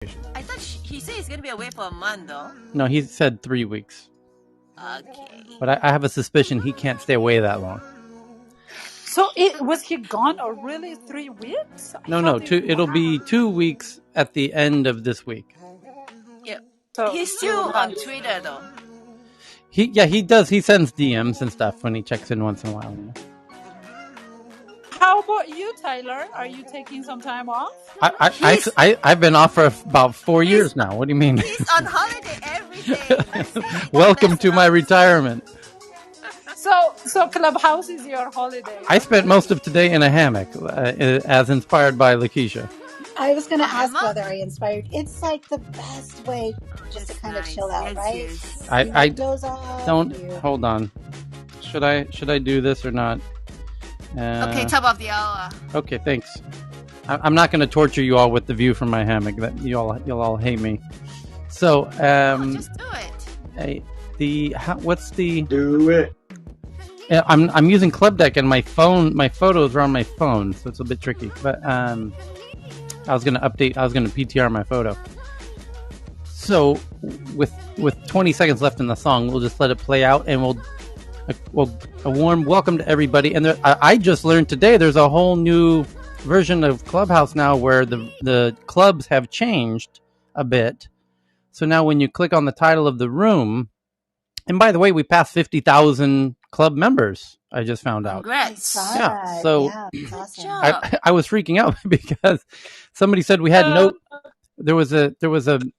I thought he said he's going to be away for a month, though. No, he said 3 weeks. Okay. But I have a suspicion he can't stay away that long. So was he gone already 3 weeks? No. It'll be 2 weeks at the end of this week. Yeah. So He's still on Twitter, though. He does. He sends DMs and stuff when he checks in once in a while. How about you, Tyler? Are you taking some time off? I've been off for about 4 years now. What do you mean? He's on holiday every day. Welcome to my retirement. So Clubhouse is your holiday. I spent most of today in a hammock, as inspired by Lakeisha. I was going to ask whether I inspired. It's like the best way just to kind of chill out, right? Yes. I doze off. don't hold on. Should I do this or not? Okay, top of the hour. Okay, thanks. I'm not going to torture you all with the view from my hammock. That you'll all hate me. So just do it. What's the do it? I'm using Club Deck and my phone. My photos are on my phone, so it's a bit tricky. But I was going to update. I was going to PTR my photo. So with 20 seconds left in the song, we'll just let it play out, and we'll a warm welcome to everybody. And I just learned today there's a whole new version of Clubhouse now where the clubs have changed a bit. So now when you click on the title of the room, and by the way, we passed 50,000 club members. I just found out. Congrats. Yeah. So that's awesome. I was freaking out because somebody said we had no. There was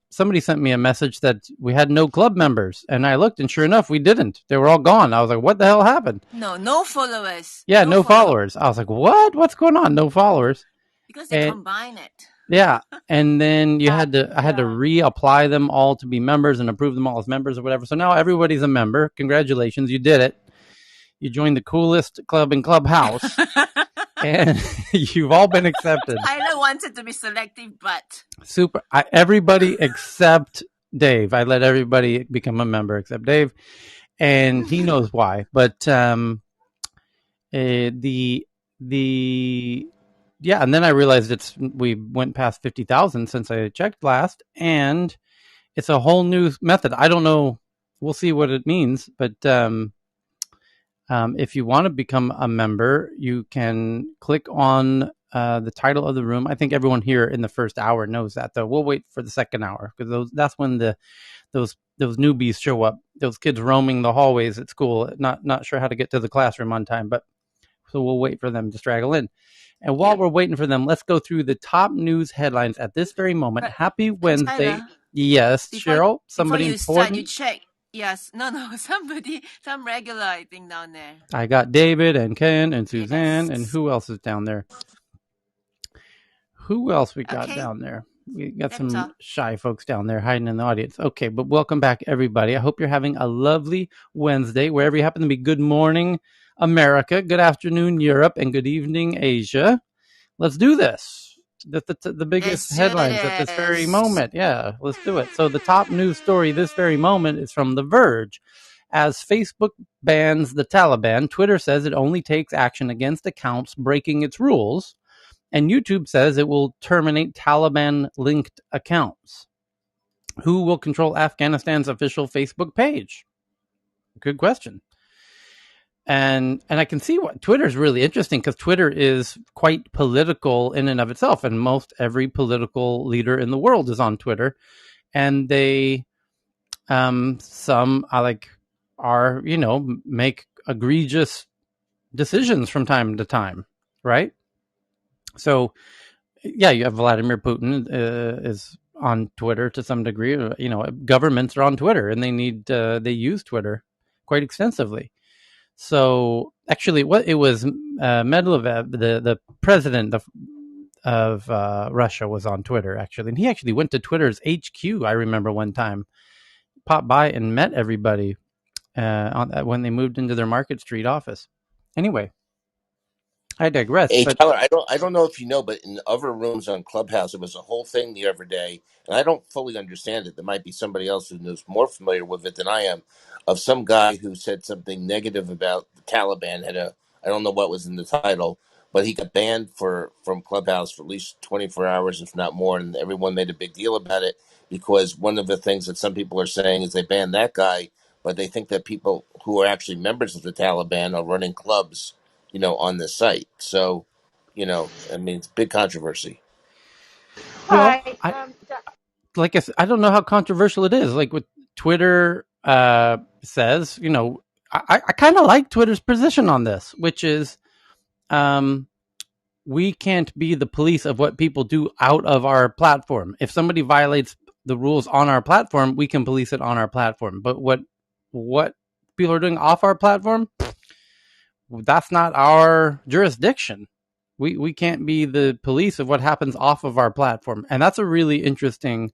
somebody sent me a message that we had no club members, and I looked, and sure enough, we didn't. They were all gone. I was like, "What the hell happened?" No followers. Yeah, no followers. I was like, "What? What's going on? No followers?" Because they combine it. Yeah, and then I had to reapply them all to be members and approve them all as members or whatever. So now everybody's a member. Congratulations, you did it. You joined the coolest club in Clubhouse. And you've all been accepted. I wanted to be selective, but super. Everybody except Dave. I let everybody become a member except Dave, and he knows why. But and then I realized we went past 50,000 since I checked last, and it's a whole new method. I don't know. We'll see what it means, but. If you want to become a member, you can click on the title of the room. I think everyone here in the first hour knows that, though. We'll wait for the second hour because that's when those newbies show up. Those kids roaming the hallways at school, not sure how to get to the classroom on time. But so we'll wait for them to straggle in. And while we're waiting for them, let's go through the top news headlines at this very moment. Happy Wednesday! Tyler, yes, Cheryl. Somebody important. You check. Yes, some regular, I think, down there. I got David and Ken and Suzanne, and who else is down there? Who else we got down there? We got some shy folks down there hiding in the audience. Okay, but welcome back, everybody. I hope you're having a lovely Wednesday, wherever you happen to be. Good morning, America. Good afternoon, Europe, and good evening, Asia. Let's do this. The biggest headlines at this very moment. Yeah, let's do it. So the top news story this very moment is from The Verge. As Facebook bans the Taliban, Twitter says it only takes action against accounts breaking its rules, and YouTube says it will terminate Taliban-linked accounts. Who will control Afghanistan's official Facebook page? Good question. And I can see what Twitter is really interesting because Twitter is quite political in and of itself. And most every political leader in the world is on Twitter. And they, make egregious decisions from time to time. Right. So, yeah, you have Vladimir Putin is on Twitter to some degree. Governments are on Twitter and they use Twitter quite extensively. So actually, it was Medvedev, the president of Russia, was on Twitter actually, and he actually went to Twitter's HQ. I remember one time, popped by and met everybody when they moved into their Market Street office. Anyway, I digress. Hey, Tyler, I don't know if you know, but in other rooms on Clubhouse, it was a whole thing the other day, and I don't fully understand it. There might be somebody else who knows more familiar with it than I am, of some guy who said something negative about the Taliban. I don't know what was in the title, but he got banned from Clubhouse for at least 24 hours, if not more, and everyone made a big deal about it because one of the things that some people are saying is they banned that guy, but they think that people who are actually members of the Taliban are running clubs, on the site. So, I mean, it's big controversy. Well, Hi. like I don't know how controversial it is. Like what Twitter says, I kind of like Twitter's position on this, which is we can't be the police of what people do out of our platform. If somebody violates the rules on our platform, we can police it on our platform. But what people are doing off our platform, that's not our jurisdiction. We can't be the police of what happens off of our platform. And that's a really interesting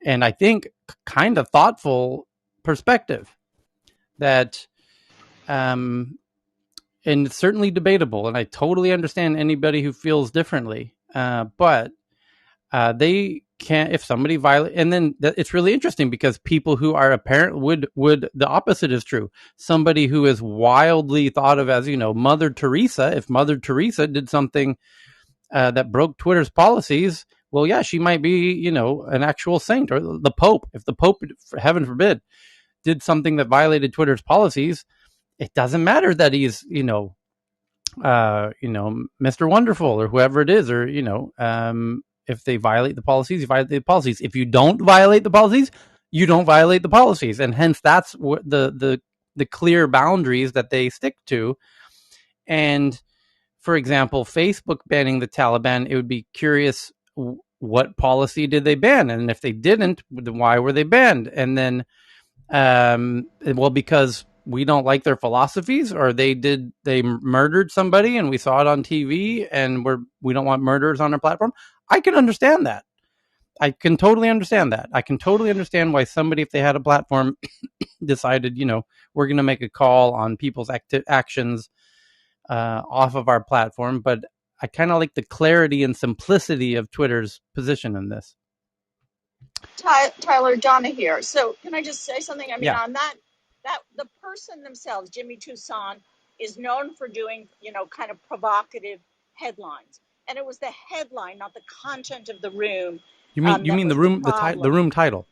and I think kind of thoughtful perspective that and it's certainly debatable, and I totally understand anybody who feels differently, but they can't, if somebody violate, and then it's really interesting because people who are apparent would the opposite is true. Somebody who is wildly thought of as Mother Teresa, if Mother Teresa did something that broke Twitter's policies, well, yeah, she might be, an actual saint. Or the Pope, if the Pope, heaven forbid, did something that violated Twitter's policies, it doesn't matter that he's, Mr. Wonderful or whoever it is, or, if they violate the policies, you violate the policies. If you don't violate the policies, you don't violate the policies. And hence that's what the clear boundaries that they stick to. And for example, Facebook banning the Taliban, it would be curious what policy did they ban, and if they didn't, then why were they banned? And then, well, because we don't like their philosophies, or they murdered somebody and we saw it on TV, and we don't want murderers on our platform. I can understand that. I can totally understand that. I can totally understand why somebody, if they had a platform, decided, we're going to make a call on people's actions off of our platform. But I kind of like the clarity and simplicity of Twitter's position in this. Tyler, Donna here. So can I just say something? I mean, Yeah. on that the person themselves, Jimmy Toussaint, is known for doing, kind of provocative headlines. And it was the headline, not the content of the room. You mean That the was the room, the problem. room title?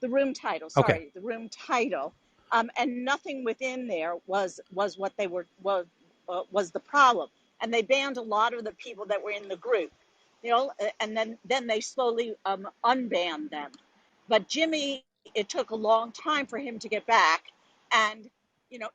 The room title, Okay. sorry, the room title, and nothing within there was what they were was the problem, and they banned a lot of the people that were in the group, and then they slowly unbanned them. But Jimmy, it took a long time for him to get back, and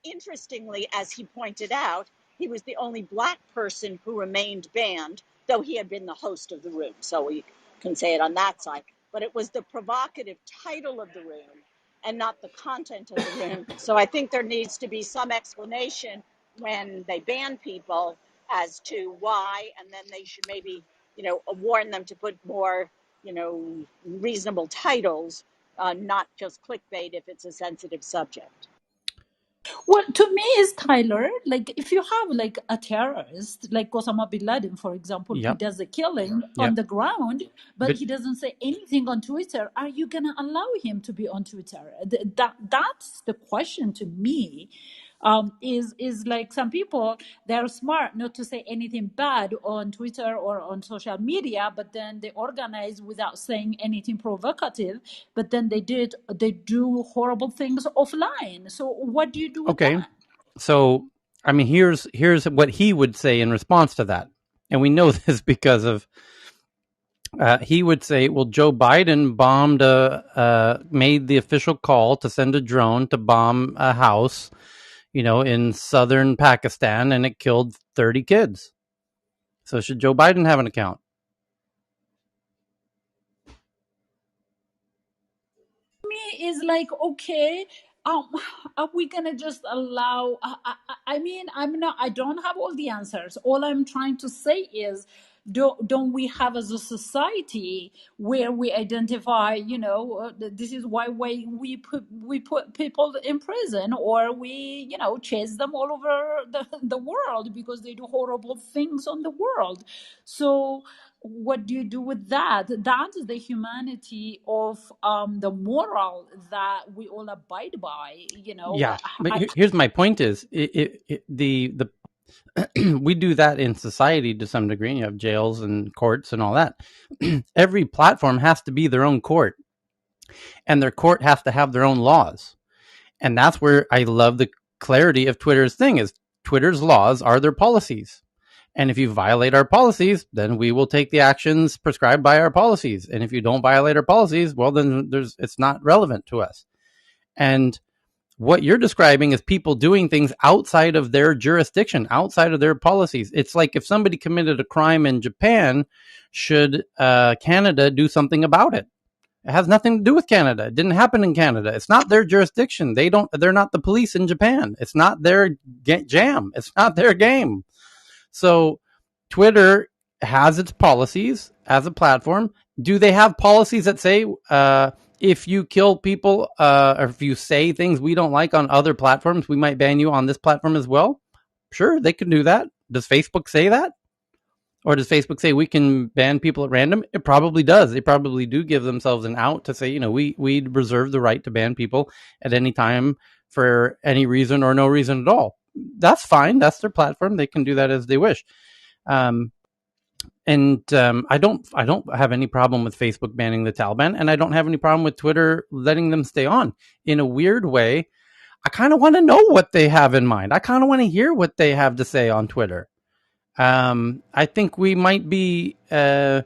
interestingly, as he pointed out, he was the only black person who remained banned, though he had been the host of the room, so we can say it on that side. But it was the provocative title of the room and not the content of the room. So I think there needs to be some explanation when they ban people as to why, and then they should maybe, warn them to put more, reasonable titles, not just clickbait if it's a sensitive subject. Well, to me, is Tyler, like if you have like a terrorist, like Osama bin Laden, for example, who Yep. does a killing on Yep. the ground, but But he doesn't say anything on Twitter, are you gonna allow him to be on Twitter? That's the question to me. Is like some people, they're smart not to say anything bad on Twitter or on social media, but then they organize without saying anything provocative, but then they do horrible things offline. So what do you do with okay. that? So, I mean, here's what he would say in response to that. And we know this because of he would say, well, Joe Biden made the official call to send a drone to bomb a house, in southern Pakistan, and it killed 30 kids. So should Joe Biden have an account? Me is like, okay, um are we gonna just allow I mean, I don't have all the answers. All I'm trying to say is, don't we have as a society where we identify, this is why we put people in prison, or we, chase them all over the world because they do horrible things on the world. So what do you do with that? That is the humanity of the moral that we all abide by. Yeah, but here's my point: is the We do that in society to some degree. You have jails and courts and all that. Every platform has to be their own court, and their court has to have their own laws. And that's where I love the clarity of Twitter's thing is Twitter's laws are their policies. And if you violate our policies, then we will take the actions prescribed by our policies. And if you don't violate our policies, well, then it's not relevant to us. And what you're describing is people doing things outside of their jurisdiction, outside of their policies. It's like if somebody committed a crime in Japan, should Canada do something about it? It has nothing to do with Canada. It didn't happen in Canada. It's not their jurisdiction. They're not the police in Japan. It's not their jam. It's not their game. So Twitter has its policies as a platform. Do they have policies that say if you kill people or if you say things we don't like on other platforms, we might ban you on this platform as well? Sure, they can do that. Does Facebook say that? Or does Facebook say we can ban people at random? It probably does. They probably do give themselves an out to say, we reserve the right to ban people at any time for any reason or no reason at all. That's fine. That's their platform. They can do that as they wish. I don't have any problem with Facebook banning the Taliban, and I don't have any problem with Twitter letting them stay on. In a weird way, I kind of want to know what they have in mind. I kind of want to hear what they have to say on Twitter. I think we might be, it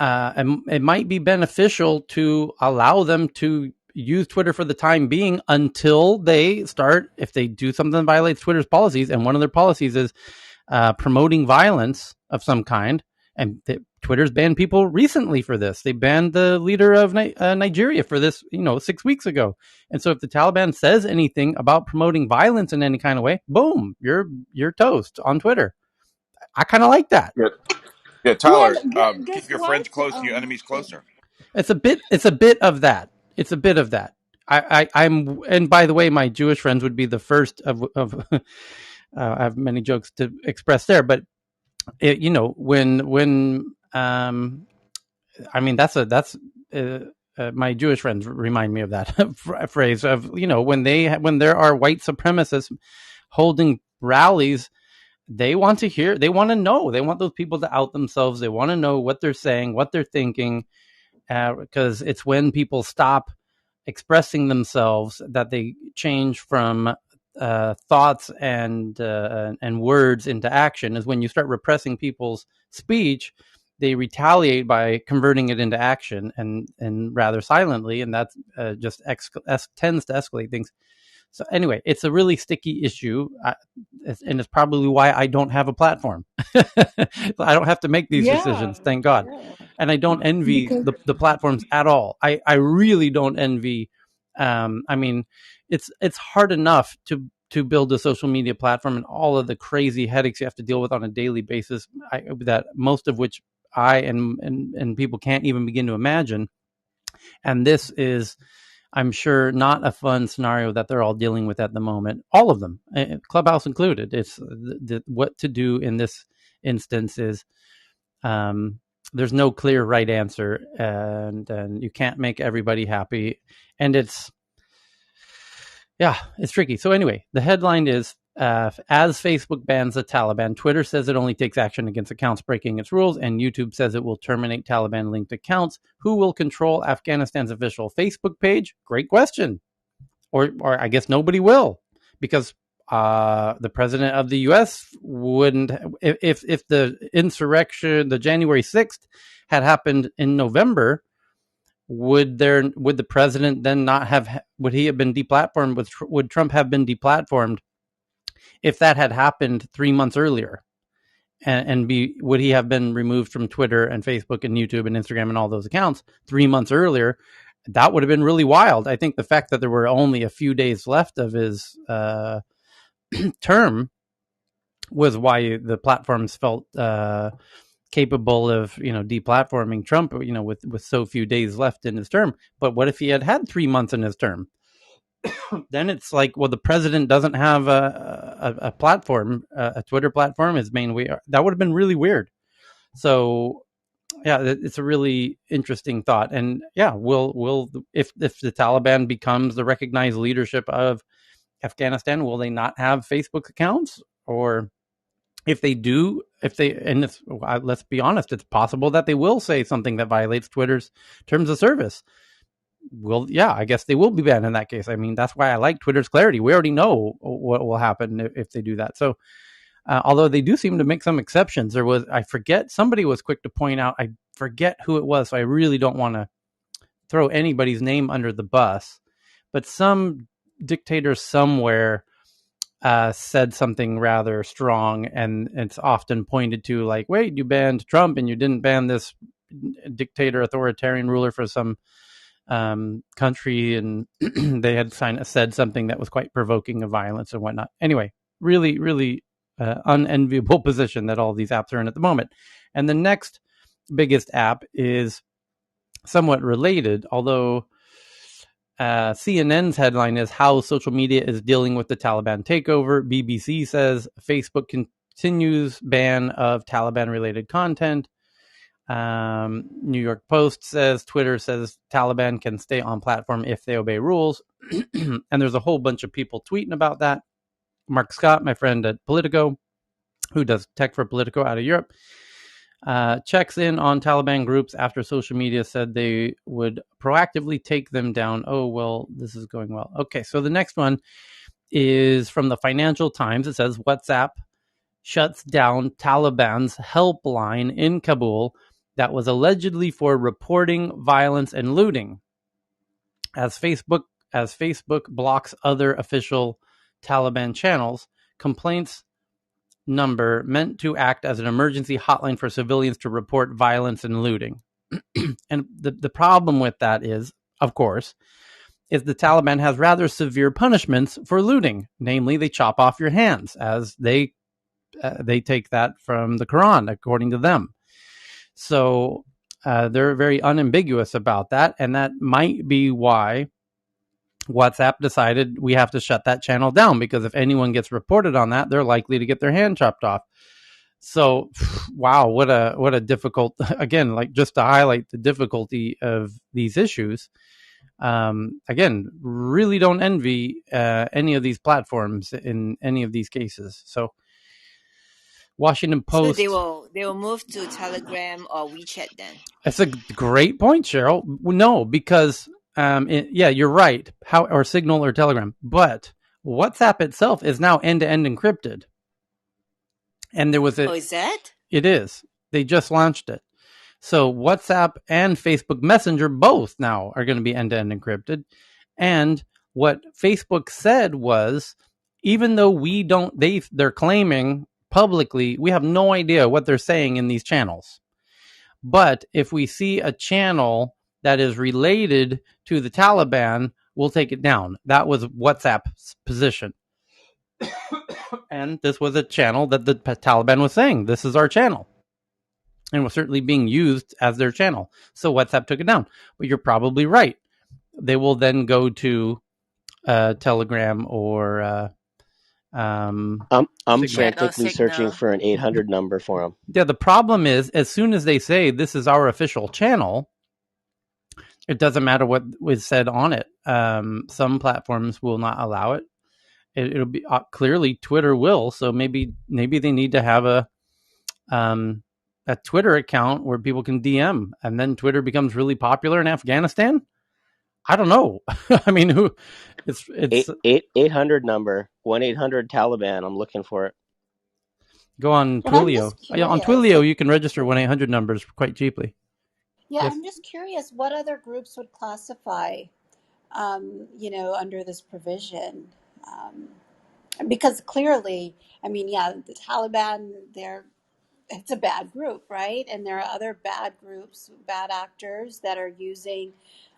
might be beneficial to allow them to use Twitter for the time being until they start, if they do something that violates Twitter's policies, and one of their policies is promoting violence of some kind. And Twitter's banned people recently for this. They banned the leader of Nigeria for this, 6 weeks ago. And so if the Taliban says anything about promoting violence in any kind of way, boom, you're toast on Twitter. I kind of like that. Yeah, Tyler, Guess keep your what? friends close and your enemies closer. It's a bit of that. It's a bit of that. I'm, and by the way, my Jewish friends would be the first of I have many jokes to express there, but when that's my Jewish friends remind me of that phrase of, when there are white supremacists holding rallies, they want to know, they want those people to out themselves. They want to know what they're saying, what they're thinking, because it's when people stop expressing themselves that they change from thoughts and words into action. Is when you start repressing people's speech, they retaliate by converting it into action and rather silently, and that just tends to escalate things. So anyway, it's a really sticky issue, and it's probably why I don't have a platform. I don't have to make these decisions, thank God. And I don't envy the platforms at all. I really don't envy. It's hard enough to build a social media platform and all of the crazy headaches you have to deal with on a daily basis, that most of which I and people can't even begin to imagine. And this is, I'm sure, not a fun scenario that they're all dealing with at the moment. All of them, Clubhouse included. It's what to do in this instance is there's no clear right answer, and you can't make everybody happy. And it's tricky. So anyway, the headline is, as Facebook bans the Taliban, Twitter says it only takes action against accounts breaking its rules, and YouTube says it will terminate Taliban-linked accounts. Who will control Afghanistan's official Facebook page? Great question. Or I guess nobody will, because the president of the U.S. wouldn't. If the insurrection, the January 6th, had happened in November, would the president then not have? Would he have been deplatformed? Would Trump have been deplatformed if that had happened 3 months earlier? And would he have been removed from Twitter and Facebook and YouTube and Instagram and all those accounts 3 months earlier? That would have been really wild. I think the fact that there were only a few days left of his term was why the platforms felt capable of deplatforming Trump, with so few days left in his term. But what if he had 3 months in his term? Then it's like, well, the president doesn't have a platform, a Twitter platform. His main way, that would have been really weird. So yeah, it's a really interesting thought. And yeah, will if the Taliban becomes the recognized leadership of Afghanistan, will they not have Facebook accounts? Or if they do, let's be honest, it's possible that they will say something that violates Twitter's terms of service. Well, yeah, I guess they will be banned in that case. I mean, that's why I like Twitter's clarity. We already know what will happen if they do that. So, although they do seem to make some exceptions, I forget, somebody was quick to point out, I forget who it was, so I really don't want to throw anybody's name under the bus, but some dictator somewhere said something rather strong, and it's often pointed to like, wait, you banned Trump and you didn't ban this dictator, authoritarian ruler for some country, and they had said something that was quite provoking of violence and whatnot. Anyway, really, really unenviable position that all these apps are in at the moment. And the next biggest app is somewhat related, although CNN's headline is how social media is dealing with the Taliban takeover. BBC says Facebook continues ban of Taliban-related content. New York Post says Twitter says Taliban can stay on platform if they obey rules. And there's a whole bunch of people tweeting about that. Mark Scott, my friend at Politico, who does tech for Politico out of Europe, checks in on Taliban groups after social media said they would proactively take them down. Oh, well, this is going well. Okay, so the next one is from the Financial Times. It says WhatsApp shuts down Taliban's helpline in Kabul that was allegedly for reporting violence and looting, as Facebook blocks other official Taliban channels. Complaints number meant to act as an emergency hotline for civilians to report violence and looting. And the problem with that is, of course, is the Taliban has rather severe punishments for looting. Namely, they chop off your hands, as they take that from the Quran, according to them. So they're very unambiguous about that, and that might be why WhatsApp decided we have to shut that channel down, because if anyone gets reported on that, they're likely to get their hand chopped off. So, wow, what a difficult, again, like just to highlight the difficulty of these issues. Again, really don't envy any of these platforms in any of these cases. So, Washington Post. So they will move to Telegram or WeChat then. That's a great point, Cheryl. No, because you're right. Or Signal or Telegram, but WhatsApp itself is now end-to-end encrypted. And there was is that? It is. They just launched it. So WhatsApp and Facebook Messenger both now are going to be end-to-end encrypted. And what Facebook said was, even though they're claiming publicly, we have no idea what they're saying in these channels. But if we see a channel that is related to the Taliban, we'll take it down. That was WhatsApp's position. And this was a channel that the Taliban was saying, this is our channel. And was certainly being used as their channel. So WhatsApp took it down. But you're probably right. They will then go to Telegram or I'm Signal. frantically searching for an 800 number for them. Yeah, the problem is, as soon as they say this is our official channel, it doesn't matter what was said on it. Some platforms will not allow it. It'll be clearly Twitter will. So maybe they need to have a Twitter account where people can DM, and then Twitter becomes really popular in Afghanistan. I don't know. I mean, who? It's 800 number 1-800-Taliban. I'm looking for it. Go on Twilio. On Twilio, you can register 1-800 numbers quite cheaply. Yeah, yes. I'm just curious what other groups would classify, under this provision. Because clearly, I mean, yeah, the Taliban, it's a bad group, right? And there are other bad groups, bad actors that are using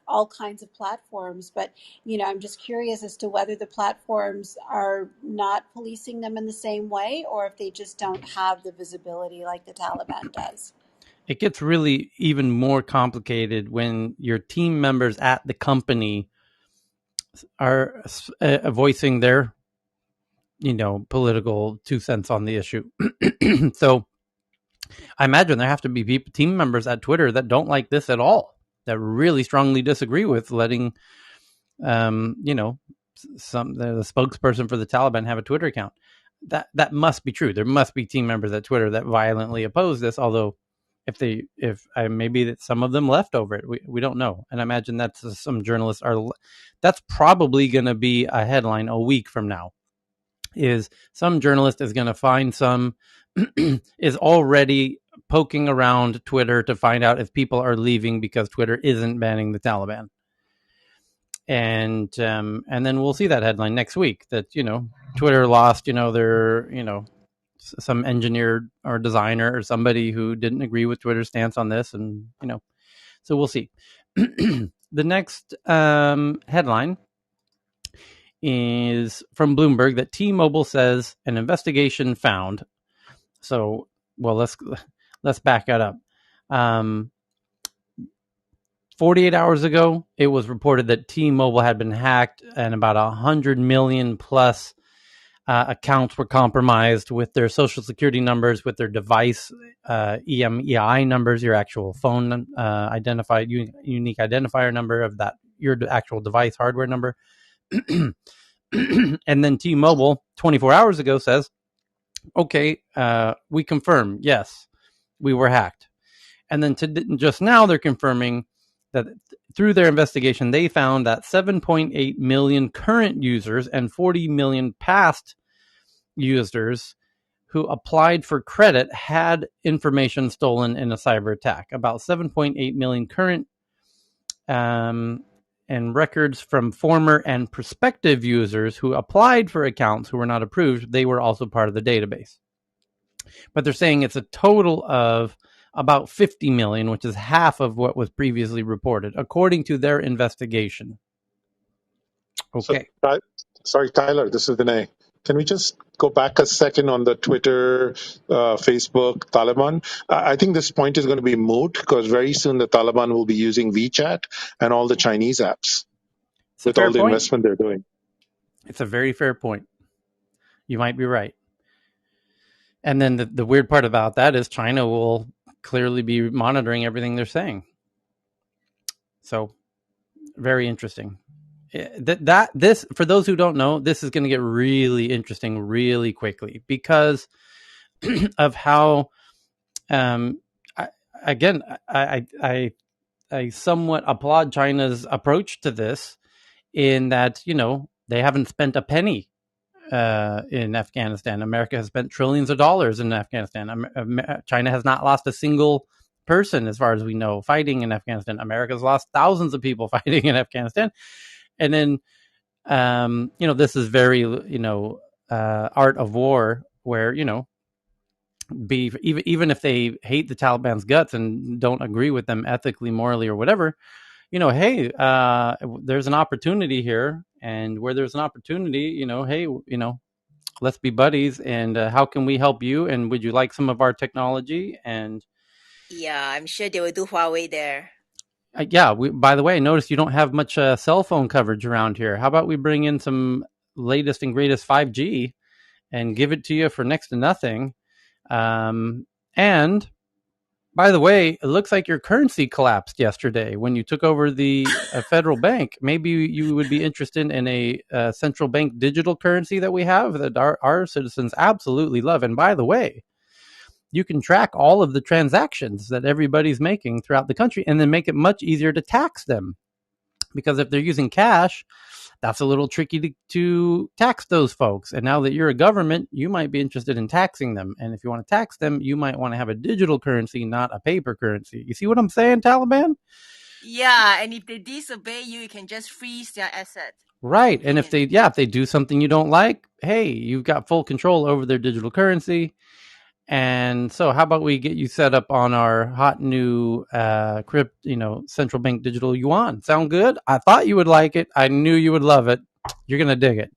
all kinds of platforms. But, I'm just curious as to whether the platforms are not policing them in the same way, or if they just don't have the visibility like the Taliban does. It gets really even more complicated when your team members at the company are voicing their, political 2 cents on the issue. So I imagine there have to be team members at Twitter that don't like this at all, that really strongly disagree with letting, the spokesperson for the Taliban have a Twitter account. That must be true. There must be team members at Twitter that violently oppose this. Although, if maybe that some of them left over it, we don't know. And I imagine that's some journalists are. That's probably going to be a headline a week from now. Is some journalist is going to find some is already poking around Twitter to find out if people are leaving because Twitter isn't banning the Taliban. And then we'll see that headline next week that, Twitter lost, their, some engineer or designer or somebody who didn't agree with Twitter's stance on this. And, so we'll see. The next headline is from Bloomberg that T-Mobile says an investigation found. So, well, let's back that up. 48 hours ago, it was reported that T-Mobile had been hacked and about 100 million plus accounts were compromised with their social security numbers, with their device EMEI numbers, your actual phone identified unique identifier number of that, your actual device hardware number. And then T-Mobile 24 hours ago says, okay, we confirm, yes, we were hacked. And then just now they're confirming that through their investigation, they found that 7.8 million current users and 40 million past users who applied for credit had information stolen in a cyber attack. About 7.8 million current and records from former and prospective users who applied for accounts who were not approved, they were also part of the database. But they're saying it's a total of about 50 million, which is half of what was previously reported, according to their investigation. Okay. So, sorry, Tyler, this is Vinay. Can we just go back a second on the Twitter, Facebook, Taliban? I think this point is going to be moot because very soon the Taliban will be using WeChat and all the Chinese apps with all the investment they're doing. It's a very fair point. You might be right. And then the weird part about that is China will clearly be monitoring everything they're saying. So, very interesting. This, for those who don't know, this is going to get really interesting really quickly because of how, I somewhat applaud China's approach to this in that, they haven't spent a penny in Afghanistan. America has spent trillions of dollars in Afghanistan. China has not lost a single person, as far as we know, fighting in Afghanistan. America's lost thousands of people fighting in Afghanistan. And then, this is very, art of war where, even if they hate the Taliban's guts and don't agree with them ethically, morally, or whatever, hey, there's an opportunity here. And where there's an opportunity, hey, let's be buddies. And how can we help you? And would you like some of our technology? And yeah, I'm sure they will do Huawei there. By the way, I noticed you don't have much cell phone coverage around here. How about we bring in some latest and greatest 5G and give it to you for next to nothing? And by the way, it looks like your currency collapsed yesterday when you took over the federal bank. Maybe you would be interested in a central bank digital currency that we have that our citizens absolutely love. And by the way, you can track all of the transactions that everybody's making throughout the country and then make it much easier to tax them. Because if they're using cash, that's a little tricky to tax those folks. And now that you're a government, you might be interested in taxing them. And if you want to tax them, you might want to have a digital currency, not a paper currency. You see what I'm saying, Taliban? Yeah, and if they disobey you, you can just freeze their assets. Right. And if they do something you don't like, hey, you've got full control over their digital currency. And so how about we get you set up on our hot new central bank digital yuan? Sound good? I thought you would like it. I knew you would love it. You're going to dig it.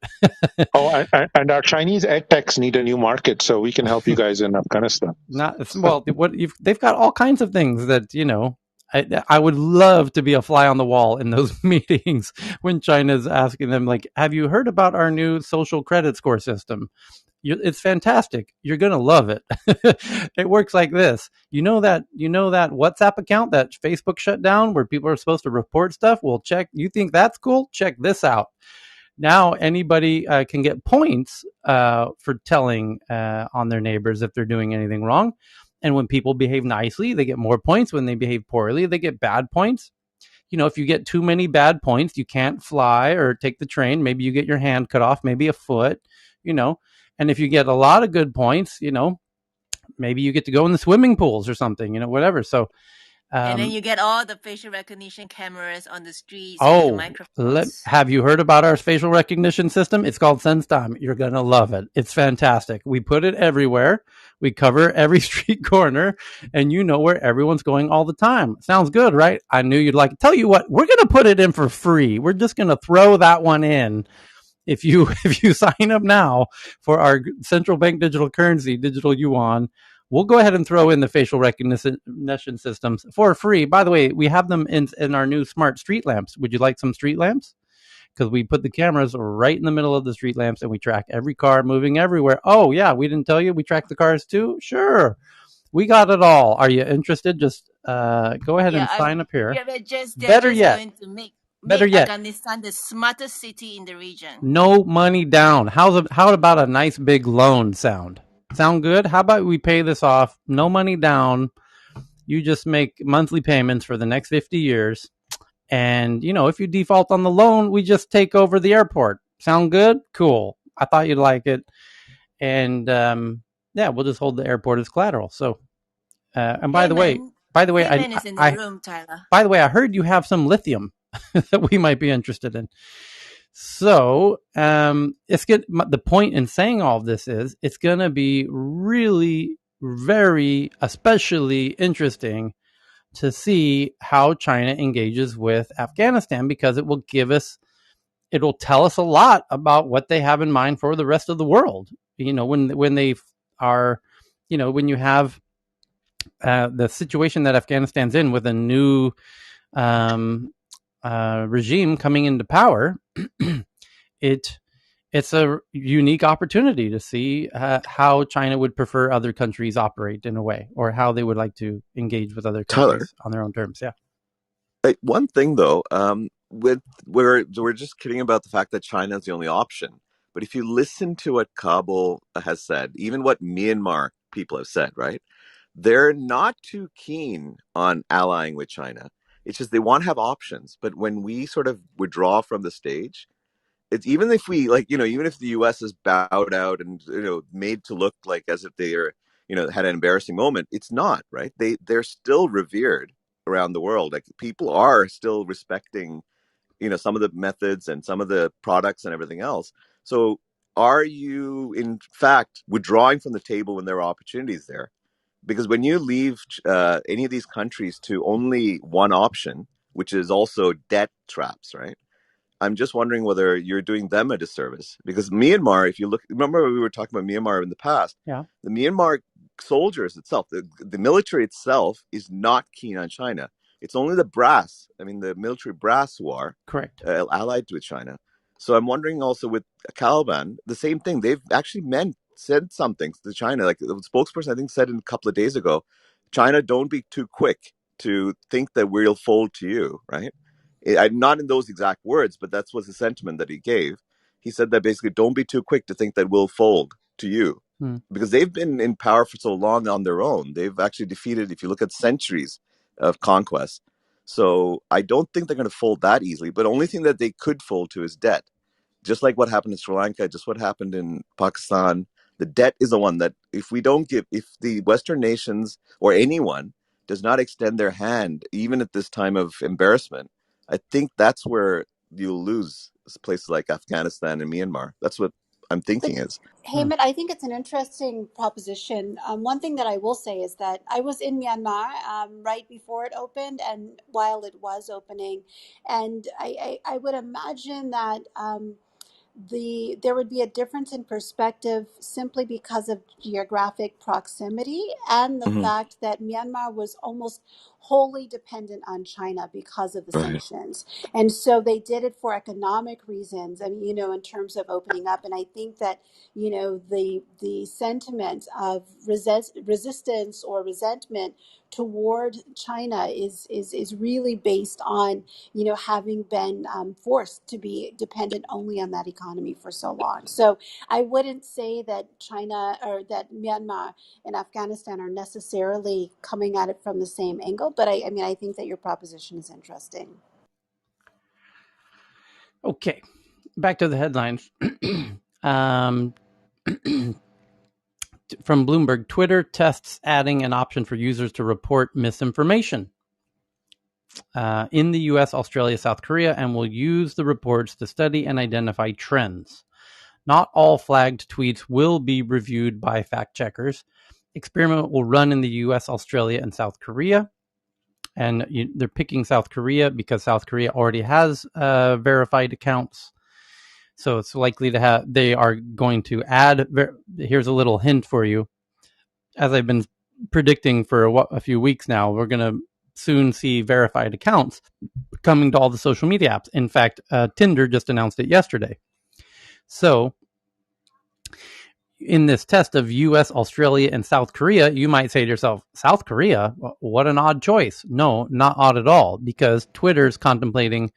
And our Chinese ed techs need a new market, so we can help you guys in Afghanistan. They've got all kinds of things that, I would love to be a fly on the wall in those meetings when China's asking them, like, have you heard about our new social credit score system? It's fantastic. You're going to love it. It works like this. You know that WhatsApp account that Facebook shut down where people are supposed to report stuff? Well, check. You think that's cool? Check this out. Now anybody can get points for telling on their neighbors if they're doing anything wrong. And when people behave nicely, they get more points. When they behave poorly, they get bad points. If you get too many bad points, you can't fly or take the train. Maybe you get your hand cut off, maybe a foot, And if you get a lot of good points, maybe you get to go in the swimming pools or something, whatever. So, and then you get all the facial recognition cameras on the streets with the microphones. Have you heard about our facial recognition system? It's called SenseTime. You're going to love it. It's fantastic. We put it everywhere. We cover every street corner, and you know where everyone's going all the time. Sounds good, right? I knew you'd like it. Tell you what, we're going to put it in for free. We're just going to throw that one in. If you sign up now for our central bank digital currency, digital yuan, we'll go ahead and throw in the facial recognition systems for free. By the way, we have them in our new smart street lamps. Would you like some street lamps? Because we put the cameras right in the middle of the street lamps and we track every car moving everywhere. Oh, yeah, we didn't tell you we track the cars too? Sure. We got it all. Are you interested? Just go ahead and sign up here. Yeah, Better yet. Going to make Afghanistan the smartest city in the region. No money down. How about a nice big loan sound? Sound good? How about we pay this off? No money down. You just make monthly payments for the next 50 years. And, if you default on the loan, we just take over the airport. Sound good? Cool. I thought you'd like it. And, we'll just hold the airport as collateral. So, and by the way, is in the room, Tyler. By the way, I heard you have some lithium that we might be interested in. So it's good. The point in saying all of this is it's going to be really very especially interesting to see how China engages with Afghanistan, because it will tell us a lot about what they have in mind for the rest of the world. When they are, when you have the situation that Afghanistan's in with a new regime coming into power, it's a unique opportunity to see how China would prefer other countries operate in a way, or how they would like to engage with other countries on their own terms. Yeah. One thing though, we're just kidding about the fact that China is the only option. But if you listen to what Kabul has said, even what Myanmar people have said, right? They're not too keen on allying with China. It's just they want to have options. But when we sort of withdraw from the stage, it's even if we even if the US is bowed out and made to look like as if they are had an embarrassing moment, it's not, right? They're still revered around the world. Like, people are still respecting some of the methods and some of the products and everything else. So are you in fact withdrawing from the table when there are opportunities there? Because when you leave any of these countries to only one option, which is also debt traps, right? I'm just wondering whether you're doing them a disservice. Because Myanmar, if you look, remember we were talking about Myanmar in the past. Yeah. The Myanmar soldiers itself, the military itself, is not keen on China. It's only the brass, the military brass, who are correct allied with China. So I'm wondering also with Taliban, the same thing. They've actually said something to China. Like the spokesperson, I think, said a couple of days ago, China, don't be too quick to think that we'll fold to you, right? Not in those exact words, but that was the sentiment that he gave. He said that basically, don't be too quick to think that we'll fold to you. Because they've been in power for so long on their own. They've actually defeated, if you look at centuries of conquest. So I don't think they're going to fold that easily. But the only thing that they could fold to is debt. Just like what happened in Sri Lanka, just what happened in Pakistan. The debt is the one that if the Western nations or anyone does not extend their hand, even at this time of embarrassment, I think that's where you'll lose places like Afghanistan and Myanmar. That's what I'm thinking is. Heyman, I think it's an interesting proposition. One thing that I will say is that I was in Myanmar right before it opened and while it was opening. And I would imagine that there would be a difference in perspective simply because of geographic proximity and the fact that Myanmar was almost wholly dependent on China because of the sanctions. And so they did it for economic reasons, and, in terms of opening up. And I think that, the sentiment of resistance or resentment toward China is really based on, having been forced to be dependent only on that economy for so long. So I wouldn't say that China or that Myanmar and Afghanistan are necessarily coming at it from the same angle, but I mean, I think that your proposition is interesting. Okay, back to the headlines. From Bloomberg, Twitter tests adding an option for users to report misinformation in the US, Australia, South Korea, and will use the reports to study and identify trends. Not all flagged tweets will be reviewed by fact checkers. Experiment will run in the US, Australia, and South Korea. And they're picking South Korea because South Korea already has verified accounts. So it's likely to have, they are going to add, here's a little hint for you. As I've been predicting for a few weeks now, we're going to soon see verified accounts coming to all the social media apps. In fact, Tinder just announced it yesterday. So in this test of US, Australia, and South Korea, you might say to yourself, South Korea? What an odd choice. No, not odd at all, because Twitter's contemplating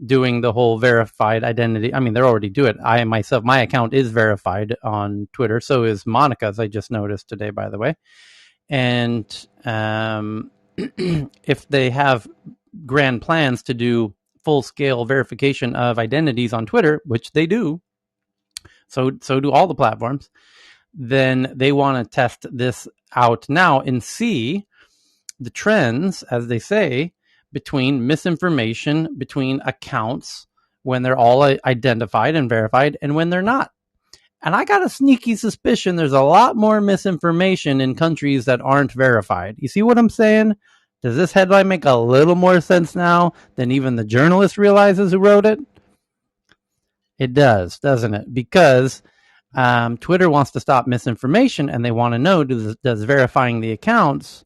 doing the whole verified identity. I mean, they're already do it. I myself, my account is verified on Twitter. So is Monica's, I just noticed today, by the way. And if they have grand plans to do full-scale verification of identities on Twitter, which they do, so do all the platforms, then they want to test this out now and see the trends, as they say, between misinformation, between accounts, when they're all identified and verified, and when they're not. And I got a sneaky suspicion there's a lot more misinformation in countries that aren't verified. You see what I'm saying? Does this headline make a little more sense now than even the journalist realizes who wrote it? It does, doesn't it? Because Twitter wants to stop misinformation, and they want to know, does verifying the accounts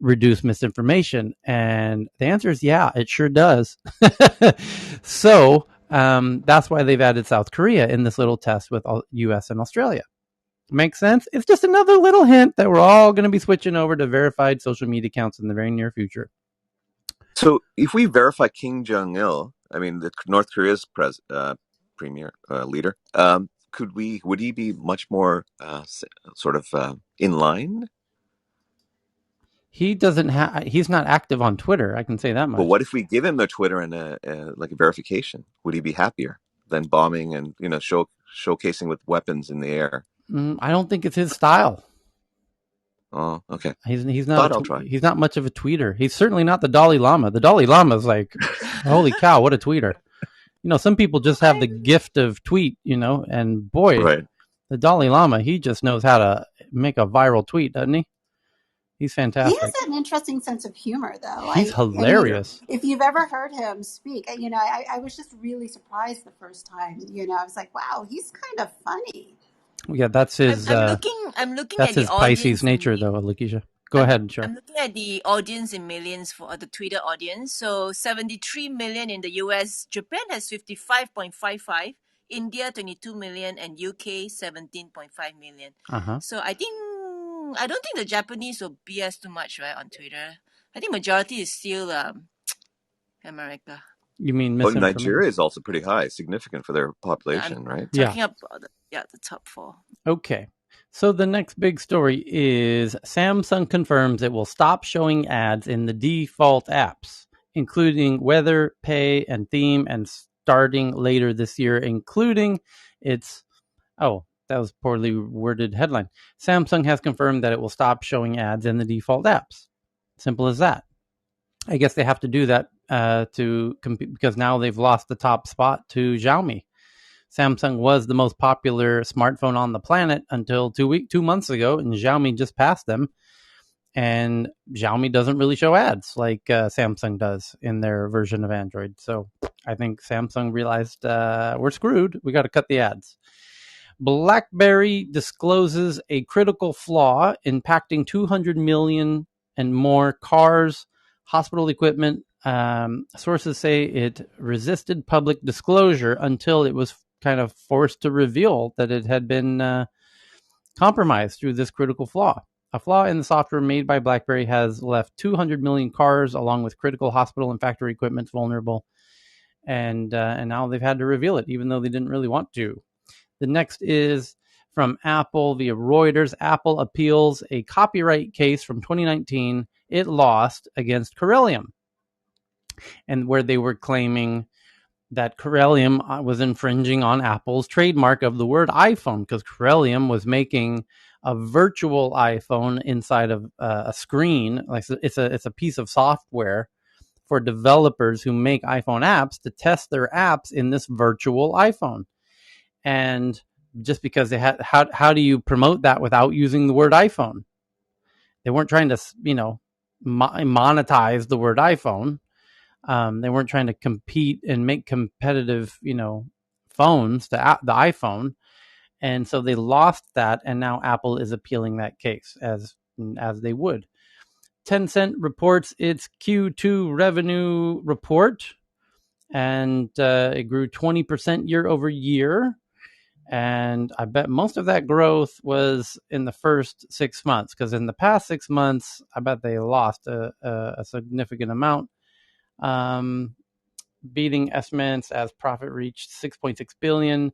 reduce misinformation? And the answer is yeah, it sure does. So that's why they've added South Korea in this little test with US and Australia. Makes sense? It's just another little hint that we're all going to be switching over to verified social media accounts in the very near future. So if we verify Kim Jong-il, I mean, North Korea's premier leader, would he be much more sort of in line? He's not active on Twitter, I can say that much. But what if we give him a Twitter and a verification? Would he be happier than bombing and showcasing with weapons in the air? I don't think it's his style. Oh, okay. He's not he's not much of a tweeter. He's certainly not the Dalai Lama. The Dalai Lama is like, holy cow, what a tweeter. Some people just have the gift of tweet, and boy, right. The Dalai Lama, he just knows how to make a viral tweet, doesn't he? He's fantastic. He has an interesting sense of humor, though. He's hilarious. If you've ever heard him speak, I was just really surprised the first time. I was like, wow, he's kind of funny. Yeah, that's his. I'm looking that's at his the Pisces nature, though, Lakeisha. Go ahead, sure. I'm looking at the audience in millions for the Twitter audience. So 73 million in the US. Japan has 55.55. India 22 million and UK 17.5 million. So I don't think the Japanese will BS too much, right, on Twitter. I think majority is still America. You mean misinformation? Nigeria is also pretty high, significant for their population, right? Talking about the top 4. Okay. So the next big story is Samsung confirms it will stop showing ads in the default apps, including weather, pay, and theme, and starting later this year, including its... Oh, that was a poorly worded headline. Samsung has confirmed that it will stop showing ads in the default apps. Simple as that. I guess they have to do that to compete, because now they've lost the top spot to Xiaomi. Samsung was the most popular smartphone on the planet until 2 months ago, and Xiaomi just passed them. And Xiaomi doesn't really show ads like Samsung does in their version of Android. So I think Samsung realized we're screwed. We got to cut the ads. BlackBerry discloses a critical flaw impacting 200 million and more cars, hospital equipment. Sources say it resisted public disclosure until it was kind of forced to reveal that it had been compromised through this critical flaw. A flaw in the software made by BlackBerry has left 200 million cars, along with critical hospital and factory equipment, vulnerable. And now they've had to reveal it, even though they didn't really want to. The next is from Apple via Reuters. Apple appeals a copyright case from 2019 it lost against Corellium, and where they were claiming that Corellium was infringing on Apple's trademark of the word iPhone, because Corellium was making a virtual iPhone inside of a screen. Like it's a piece of software for developers who make iPhone apps to test their apps in this virtual iPhone. And just because they had, how do you promote that without using the word iPhone? They weren't trying to, monetize the word iPhone. They weren't trying to compete and make competitive, phones to the iPhone. And so they lost that, and now Apple is appealing that case as they would. Tencent reports its Q2 revenue report, and it grew 20% year over year. And I bet most of that growth was in the first 6 months, because in the past 6 months, I bet they lost a significant amount, beating estimates as profit reached 6.6 billion.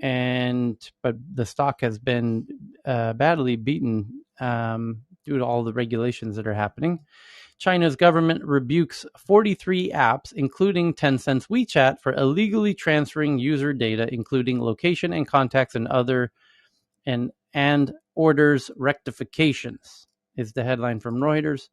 But the stock has been badly beaten due to all the regulations that are happening. China's government rebukes 43 apps, including Tencent's WeChat, for illegally transferring user data, including location and contacts, and other and orders rectifications, is the headline from Reuters.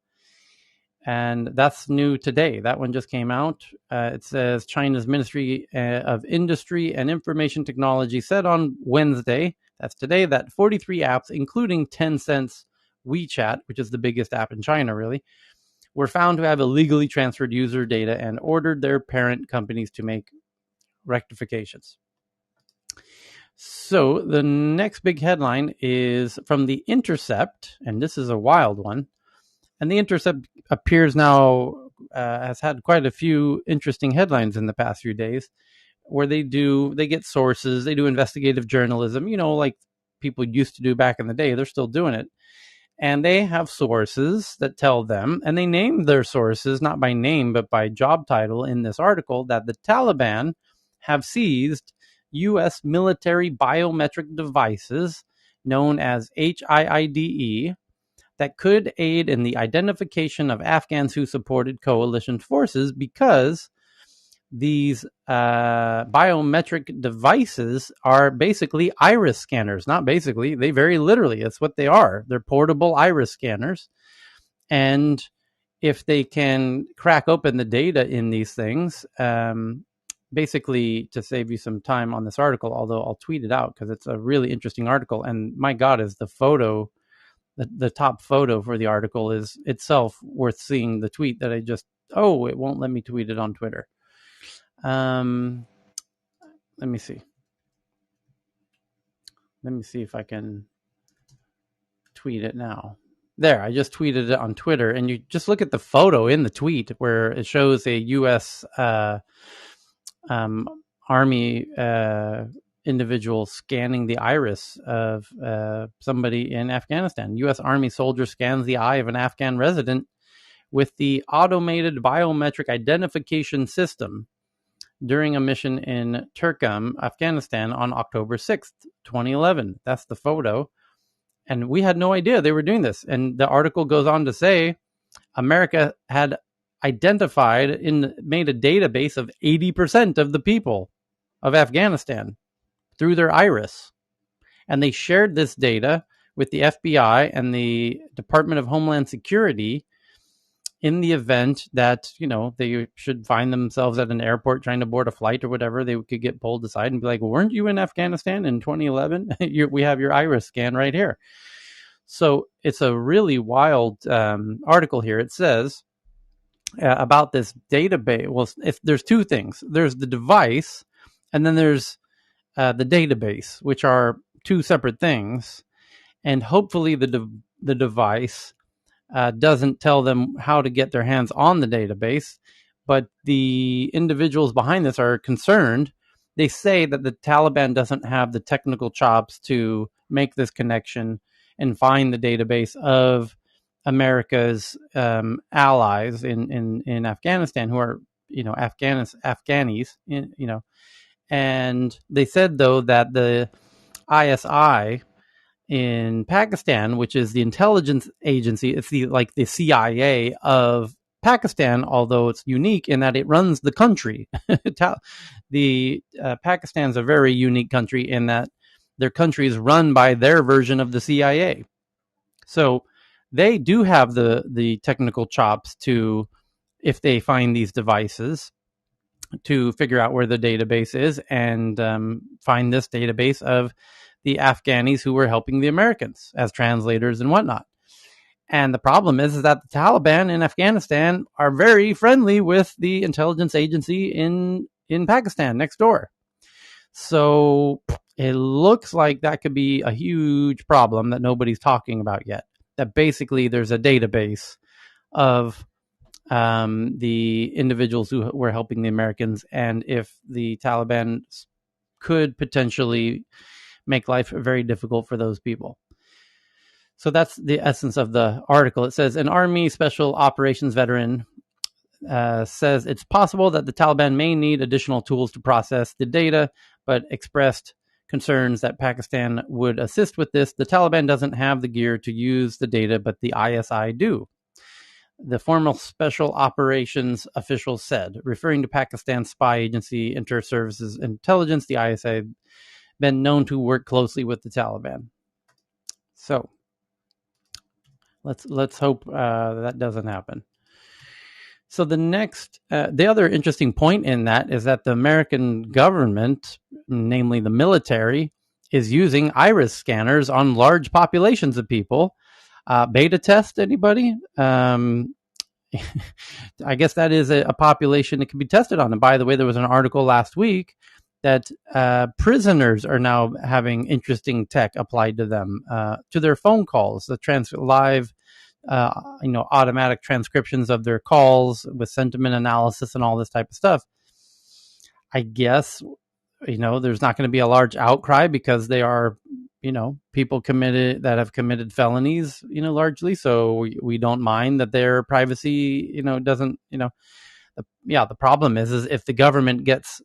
And that's new today. That one just came out. It says China's Ministry of Industry and Information Technology said on Wednesday, that's today, that 43 apps, including Tencent's WeChat, which is the biggest app in China, really, were found to have illegally transferred user data and ordered their parent companies to make rectifications. So the next big headline is from The Intercept, and this is a wild one. And The Intercept appears now, has had quite a few interesting headlines in the past few days, where they get sources, they do investigative journalism, like people used to do back in the day. They're still doing it. And they have sources that tell them, and they name their sources, not by name, but by job title in this article, that the Taliban have seized U.S. military biometric devices known as HIIDE that could aid in the identification of Afghans who supported coalition forces, because these biometric devices are basically iris scanners. Not basically, they very literally, it's what they are. They're portable iris scanners. And if they can crack open the data in these things, basically, to save you some time on this article, although I'll tweet it out because it's a really interesting article. And my God, is the photo, the top photo for the article is itself worth seeing. The tweet that it won't let me tweet it on Twitter. Let me see. Let me see if I can tweet it now. There, I just tweeted it on Twitter, and you just look at the photo in the tweet where it shows a U.S. Army individual scanning the iris of somebody in Afghanistan. U.S. Army soldier scans the eye of an Afghan resident with the automated biometric identification system during a mission in Turkam, Afghanistan on October 6th, 2011. That's the photo. And we had no idea they were doing this. And the article goes on to say America had identified made a database of 80% of the people of Afghanistan through their iris. And they shared this data with the FBI and the Department of Homeland Security in the event that, they should find themselves at an airport trying to board a flight or whatever. They could get pulled aside and be like, weren't you in Afghanistan in 2011? We have your iris scan right here. So it's a really wild article here. It says about this database. Well, if there's two things. There's the device, and then there's the database, which are two separate things. And hopefully the device doesn't tell them how to get their hands on the database, but the individuals behind this are concerned. They say that the Taliban doesn't have the technical chops to make this connection and find the database of America's allies in Afghanistan, who are Afghanis, and they said though that the ISI in Pakistan, which is the intelligence agency, it's the CIA of Pakistan, although it's unique in that it runs the country. Pakistan's a very unique country in that their country is run by their version of the CIA. So they do have the technical chops to, if they find these devices, to figure out where the database is and find this database of the Afghanis who were helping the Americans as translators and whatnot. And the problem is that the Taliban in Afghanistan are very friendly with the intelligence agency in Pakistan next door. So it looks like that could be a huge problem that nobody's talking about yet. That basically there's a database of the individuals who were helping the Americans, and if the Taliban could potentially make life very difficult for those people. So that's the essence of the article. It says an Army Special Operations veteran says it's possible that the Taliban may need additional tools to process the data, but expressed concerns that Pakistan would assist with this. The Taliban doesn't have the gear to use the data, but the ISI do. The former special operations official said, referring to Pakistan's spy agency, Inter-Services Intelligence, the ISI, been known to work closely with the Taliban. So let's hope that doesn't happen. So the other interesting point in that is that the American government, namely the military, is using iris scanners on large populations of people. Beta test, anybody? I guess that is a population that can be tested on. And by the way, there was an article last week that prisoners are now having interesting tech applied to them, to their phone calls, the live, automatic transcriptions of their calls with sentiment analysis and all this type of stuff. I guess, there's not going to be a large outcry because they are, people that have committed felonies, largely. So we don't mind that their privacy, doesn't, the problem is if the government gets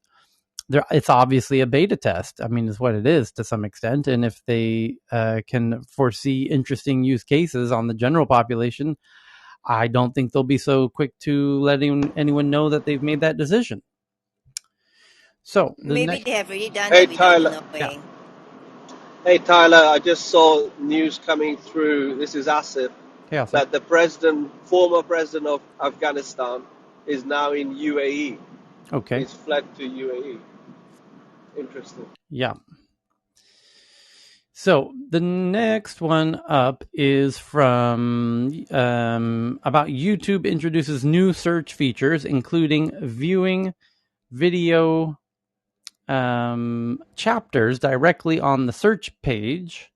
there, it's obviously a beta test. I mean, is what it is to some extent. And if they can foresee interesting use cases on the general population, I don't think they'll be so quick to letting anyone know that they've made that decision. So maybe they have already done Hey it without Tyler, knowing. Yeah. hey Tyler, I just saw news coming through. This is Asif, that the former president of Afghanistan, is now in UAE. Okay. He's fled to UAE. Interesting. Yeah. So the next one up is from about YouTube introduces new search features, including viewing video chapters directly on the search page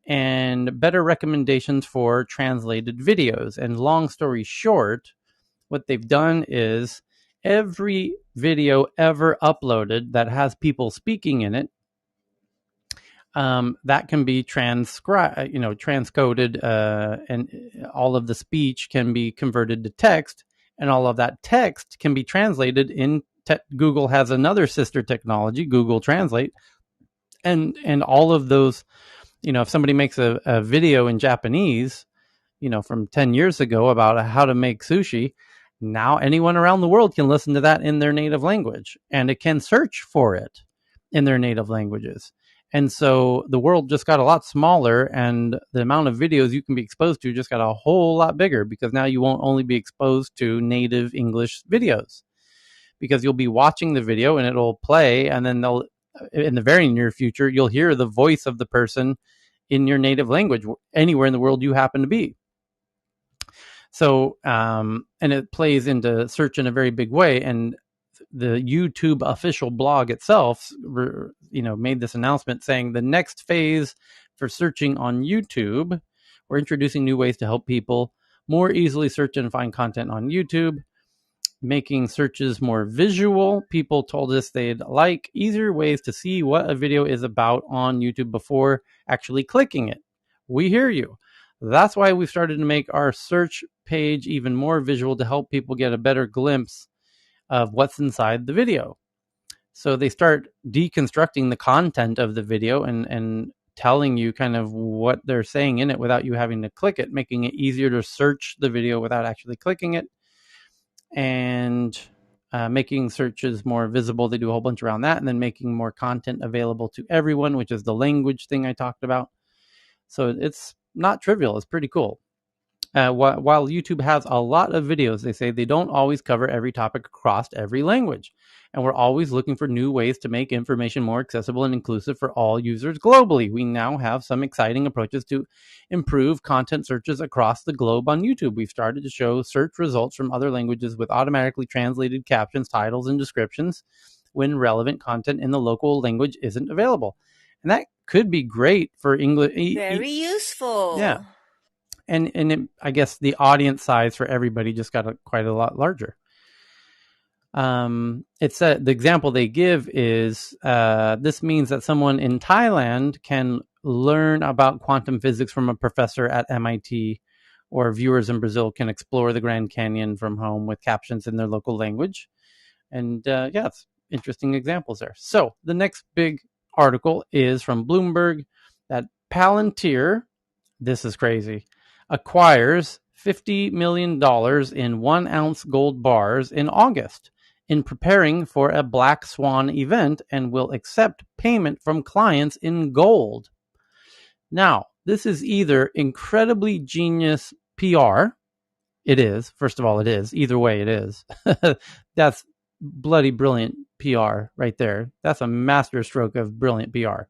and better recommendations for translated videos. And long story short, what they've done is every video ever uploaded that has people speaking in it, that can be transcoded, and all of the speech can be converted to text, and all of that text can be translated in Google has another sister technology, Google Translate, and all of those, if somebody makes a video in Japanese, from 10 years ago about how to make sushi, now anyone around the world can listen to that in their native language, and it can search for it in their native languages. And so the world just got a lot smaller, and the amount of videos you can be exposed to just got a whole lot bigger, because now you won't only be exposed to native English videos, because you'll be watching the video and it'll play, and then in the very near future, you'll hear the voice of the person in your native language anywhere in the world you happen to be. So, and it plays into search in a very big way. And the YouTube official blog itself, made this announcement saying the next phase for searching on YouTube, we're introducing new ways to help people more easily search and find content on YouTube, making searches more visual. People told us they'd like easier ways to see what a video is about on YouTube before actually clicking it. We hear you. That's why we've started to make our search page even more visual to help people get a better glimpse of what's inside the video. So they start deconstructing the content of the video and telling you kind of what they're saying in it without you having to click it, making it easier to search the video without actually clicking it, and making searches more visible. They do a whole bunch around that, and then making more content available to everyone, which is the language thing I talked about. So it's not trivial. It's pretty cool. While YouTube has a lot of videos, they say they don't always cover every topic across every language. And we're always looking for new ways to make information more accessible and inclusive for all users globally. We now have some exciting approaches to improve content searches across the globe on YouTube. We've started to show search results from other languages with automatically translated captions, titles, and descriptions when relevant content in the local language isn't available. And that could be great for English. Very useful. Yeah. And I guess the audience size for everybody just got quite a lot larger. It's the example they give is this means that someone in Thailand can learn about quantum physics from a professor at MIT, or viewers in Brazil can explore the Grand Canyon from home with captions in their local language. And yeah, it's interesting examples there. So the next big article is from Bloomberg that Palantir, this is crazy, acquires $50 million in 1-ounce gold bars in August in preparing for a Black Swan event and will accept payment from clients in gold. Now, this is either incredibly genius PR. It is. First of all, it is. Either way, it is. That's bloody brilliant PR right there. That's a masterstroke of brilliant PR.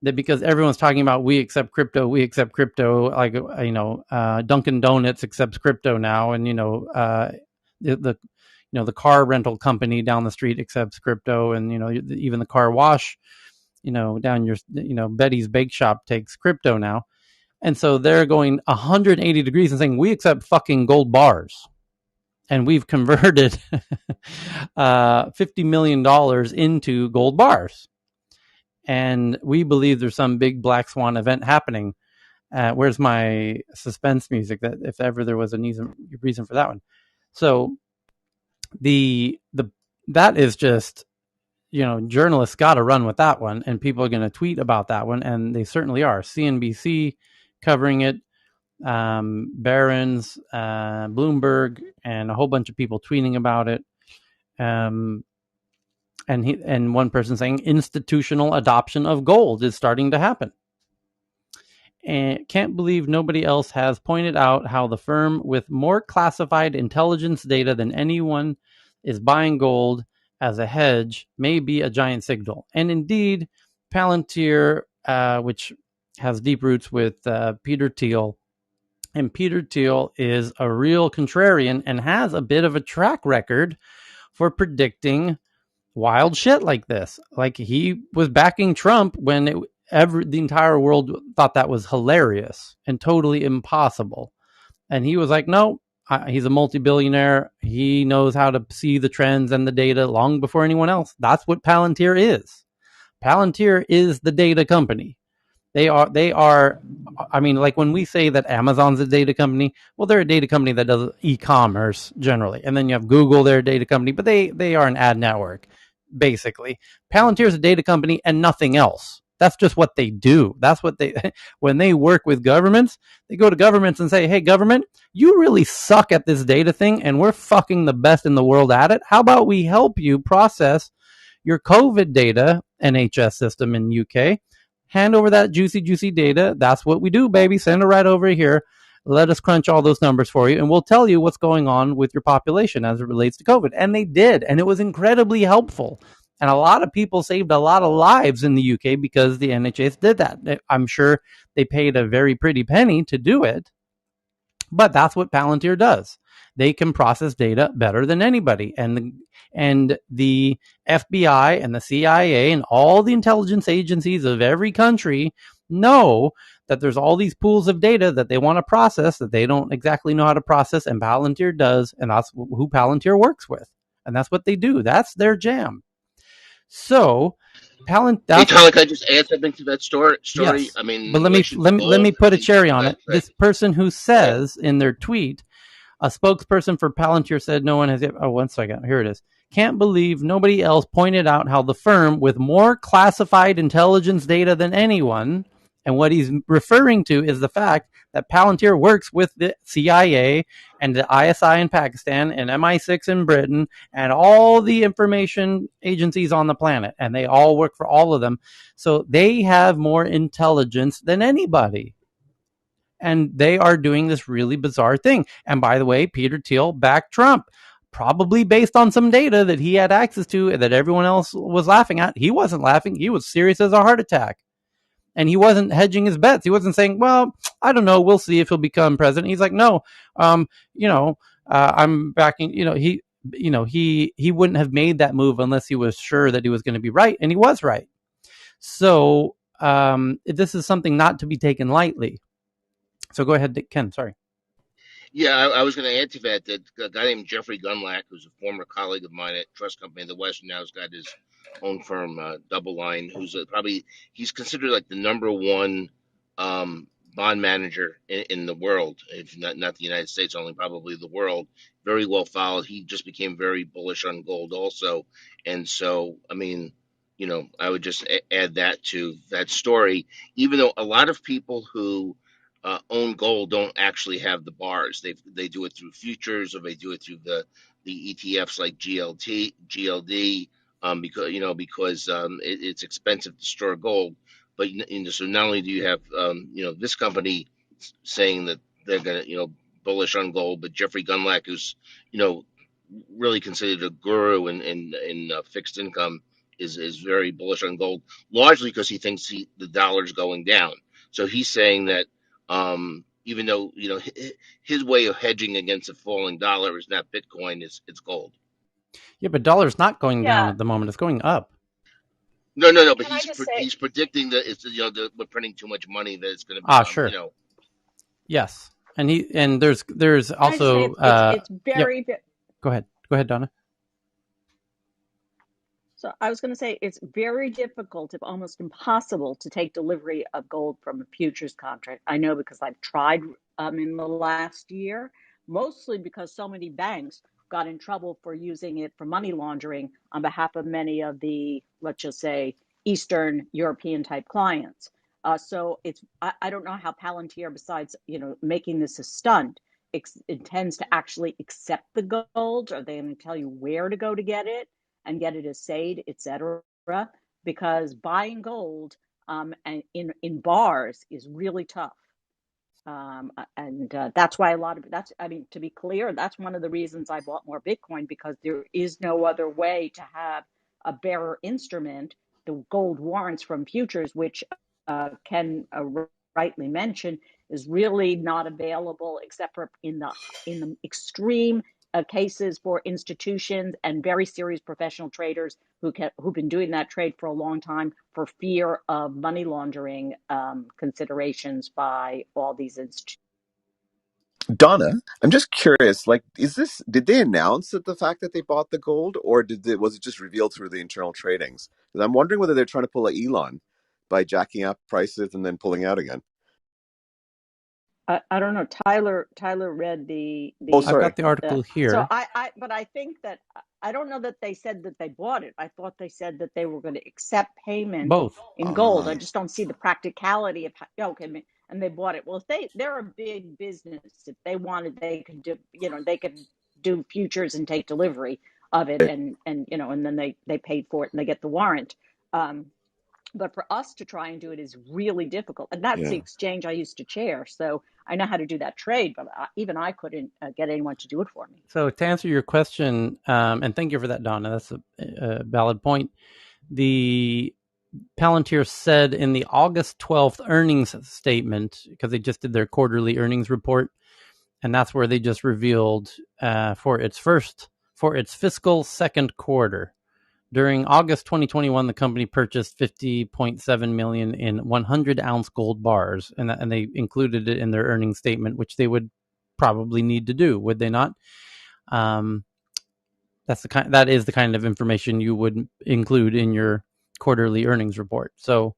That because everyone's talking about we accept crypto, like Dunkin' Donuts accepts crypto now, and the car rental company down the street accepts crypto, and even the car wash down your Betty's Bake Shop takes crypto now. And so they're going 180 degrees and saying we accept fucking gold bars. And we've converted $50 million into gold bars. And we believe there's some big Black Swan event happening. Where's my suspense music? That if ever there was a reason for that one. So that is just, journalists got to run with that one, and people are going to tweet about that one, and they certainly are. CNBC covering it, Barron's, Bloomberg, and a whole bunch of people tweeting about it. And one person saying institutional adoption of gold is starting to happen. And can't believe nobody else has pointed out how the firm with more classified intelligence data than anyone is buying gold as a hedge may be a giant signal. And indeed, Palantir, which has deep roots with Peter Thiel, and Peter Thiel is a real contrarian and has a bit of a track record for predicting wild shit like this. Like he was backing Trump when the entire world thought that was hilarious and totally impossible. And he was like, no, he's a multi-billionaire. He knows how to see the trends and the data long before anyone else. That's what Palantir is. Palantir is the data company. They are, I mean, like when we say that Amazon's a data company, well, they're a data company that does e-commerce generally. And then you have Google, they're a data company, but they are an ad network, basically. Palantir is a data company and nothing else. That's just what they do. That's what when they work with governments, they go to governments and say, hey, government, you really suck at this data thing and we're fucking the best in the world at it. How about we help you process your COVID data, NHS system in UK, hand over that juicy data. That's what we do, baby. Send it right over here. Let us crunch all those numbers for you, and we'll tell you what's going on with your population as it relates to COVID. And they did, and it was incredibly helpful. And a lot of people saved a lot of lives in the UK because the NHS did that. I'm sure they paid a very pretty penny to do it, but that's what Palantir does. They can process data better than anybody. And the FBI and the CIA and all the intelligence agencies of every country know that there's all these pools of data that they want to process that they don't exactly know how to process, and Palantir does, and that's who Palantir works with, and that's what they do. That's their jam. So Hey, Tyler, can I just add something to that story? Yes, I mean, but in relation to let me gold, put I a mean, cherry on go it. ahead. This person who Go ahead. says in their tweet, a spokesperson for Palantir said no one has. Oh, 1 second. Here it is. Can't believe nobody else pointed out how the firm with more classified intelligence data than anyone, and what he's referring to is the fact that Palantir works with the CIA and the ISI in Pakistan and MI6 in Britain and all the information agencies on the planet, and they all work for all of them. So they have more intelligence than anybody. And they are doing this really bizarre thing. And by the way, Peter Thiel backed Trump, probably based on some data that he had access to that everyone else was laughing at. He wasn't laughing. He was serious as a heart attack. And he wasn't hedging his bets. He wasn't saying, well, I don't know, we'll see if he'll become president. He's like, no, I'm backing, he wouldn't have made that move unless he was sure that he was going to be right. And he was right. So this is something not to be taken lightly. So go ahead, Ken. Sorry. Yeah, I was going to add to that a guy named Jeffrey Gundlach, who's a former colleague of mine at Trust Company of the West, and now has got his own firm, Double Line, who's he's considered like the number one bond manager in the world, if not the United States, only probably the world. Very well followed. He just became very bullish on gold also, and so I mean, I would just add that to that story. Even though a lot of people who own gold don't actually have the bars. They do it through futures, or they do it through the ETFs like GLD, because it's expensive to store gold. But so not only do you have this company saying that they're gonna bullish on gold, but Jeffrey Gundlach, who's you know really considered a guru in fixed income, is very bullish on gold, largely because he thinks the dollar's going down. So he's saying that even though his way of hedging against a falling dollar is not Bitcoin, it's gold. Yeah, but dollar's not going down Yeah. at the moment; it's going up. No. But Can I just say, he's predicting that we're printing too much money, that it's going to become Sure. Yes, and there's can I just say also it's yep. very Go ahead, Donna. So I was going to say it's very difficult, if almost impossible, to take delivery of gold from a futures contract. I know because I've tried in the last year, mostly because so many banks got in trouble for using it for money laundering on behalf of many of the, let's just say, Eastern European type clients. So I don't know how Palantir, besides making this a stunt, intends to actually accept the gold. Are they going to tell you where to go to get it? And get it assayed, etc. Because buying gold and in bars is really tough, and that's why to be clear, that's one of the reasons I bought more Bitcoin, because there is no other way to have a bearer instrument, the gold warrants from futures, which Ken rightly mentioned, is really not available except for in the extreme cases for institutions and very serious professional traders who've been doing that trade for a long time, for fear of money laundering considerations by all these institutions. Donna, I'm just curious. Like, did they announce that the fact that they bought the gold, or was it just revealed through the internal tradings? Because I'm wondering whether they're trying to pull a Elon by jacking up prices and then pulling out again. I don't know. Tyler read the. Oh, I've sorry. got the article here. But I think that I don't know that they said that they bought it. I thought they said that they were going to accept payment Both. in gold. I just don't see the practicality of okay. And they bought it. Well, if they're a big business, if they wanted, they could do. They could do futures and take delivery of it, and then they paid for it and they get the warrant. But for us to try and do it is really difficult, and that's the exchange I used to chair. So I know how to do that trade, but even I couldn't get anyone to do it for me. So to answer your question, and thank you for that, Donna. That's a valid point. The Palantir said in the August 12th earnings statement, because they just did their quarterly earnings report, and that's where they just revealed for its fiscal second quarter, During August 2021, the company purchased 50.7 million in 100-ounce gold bars, and they included it in their earnings statement, which they would probably need to do, would they not? That is the kind of information you would include in your quarterly earnings report. So,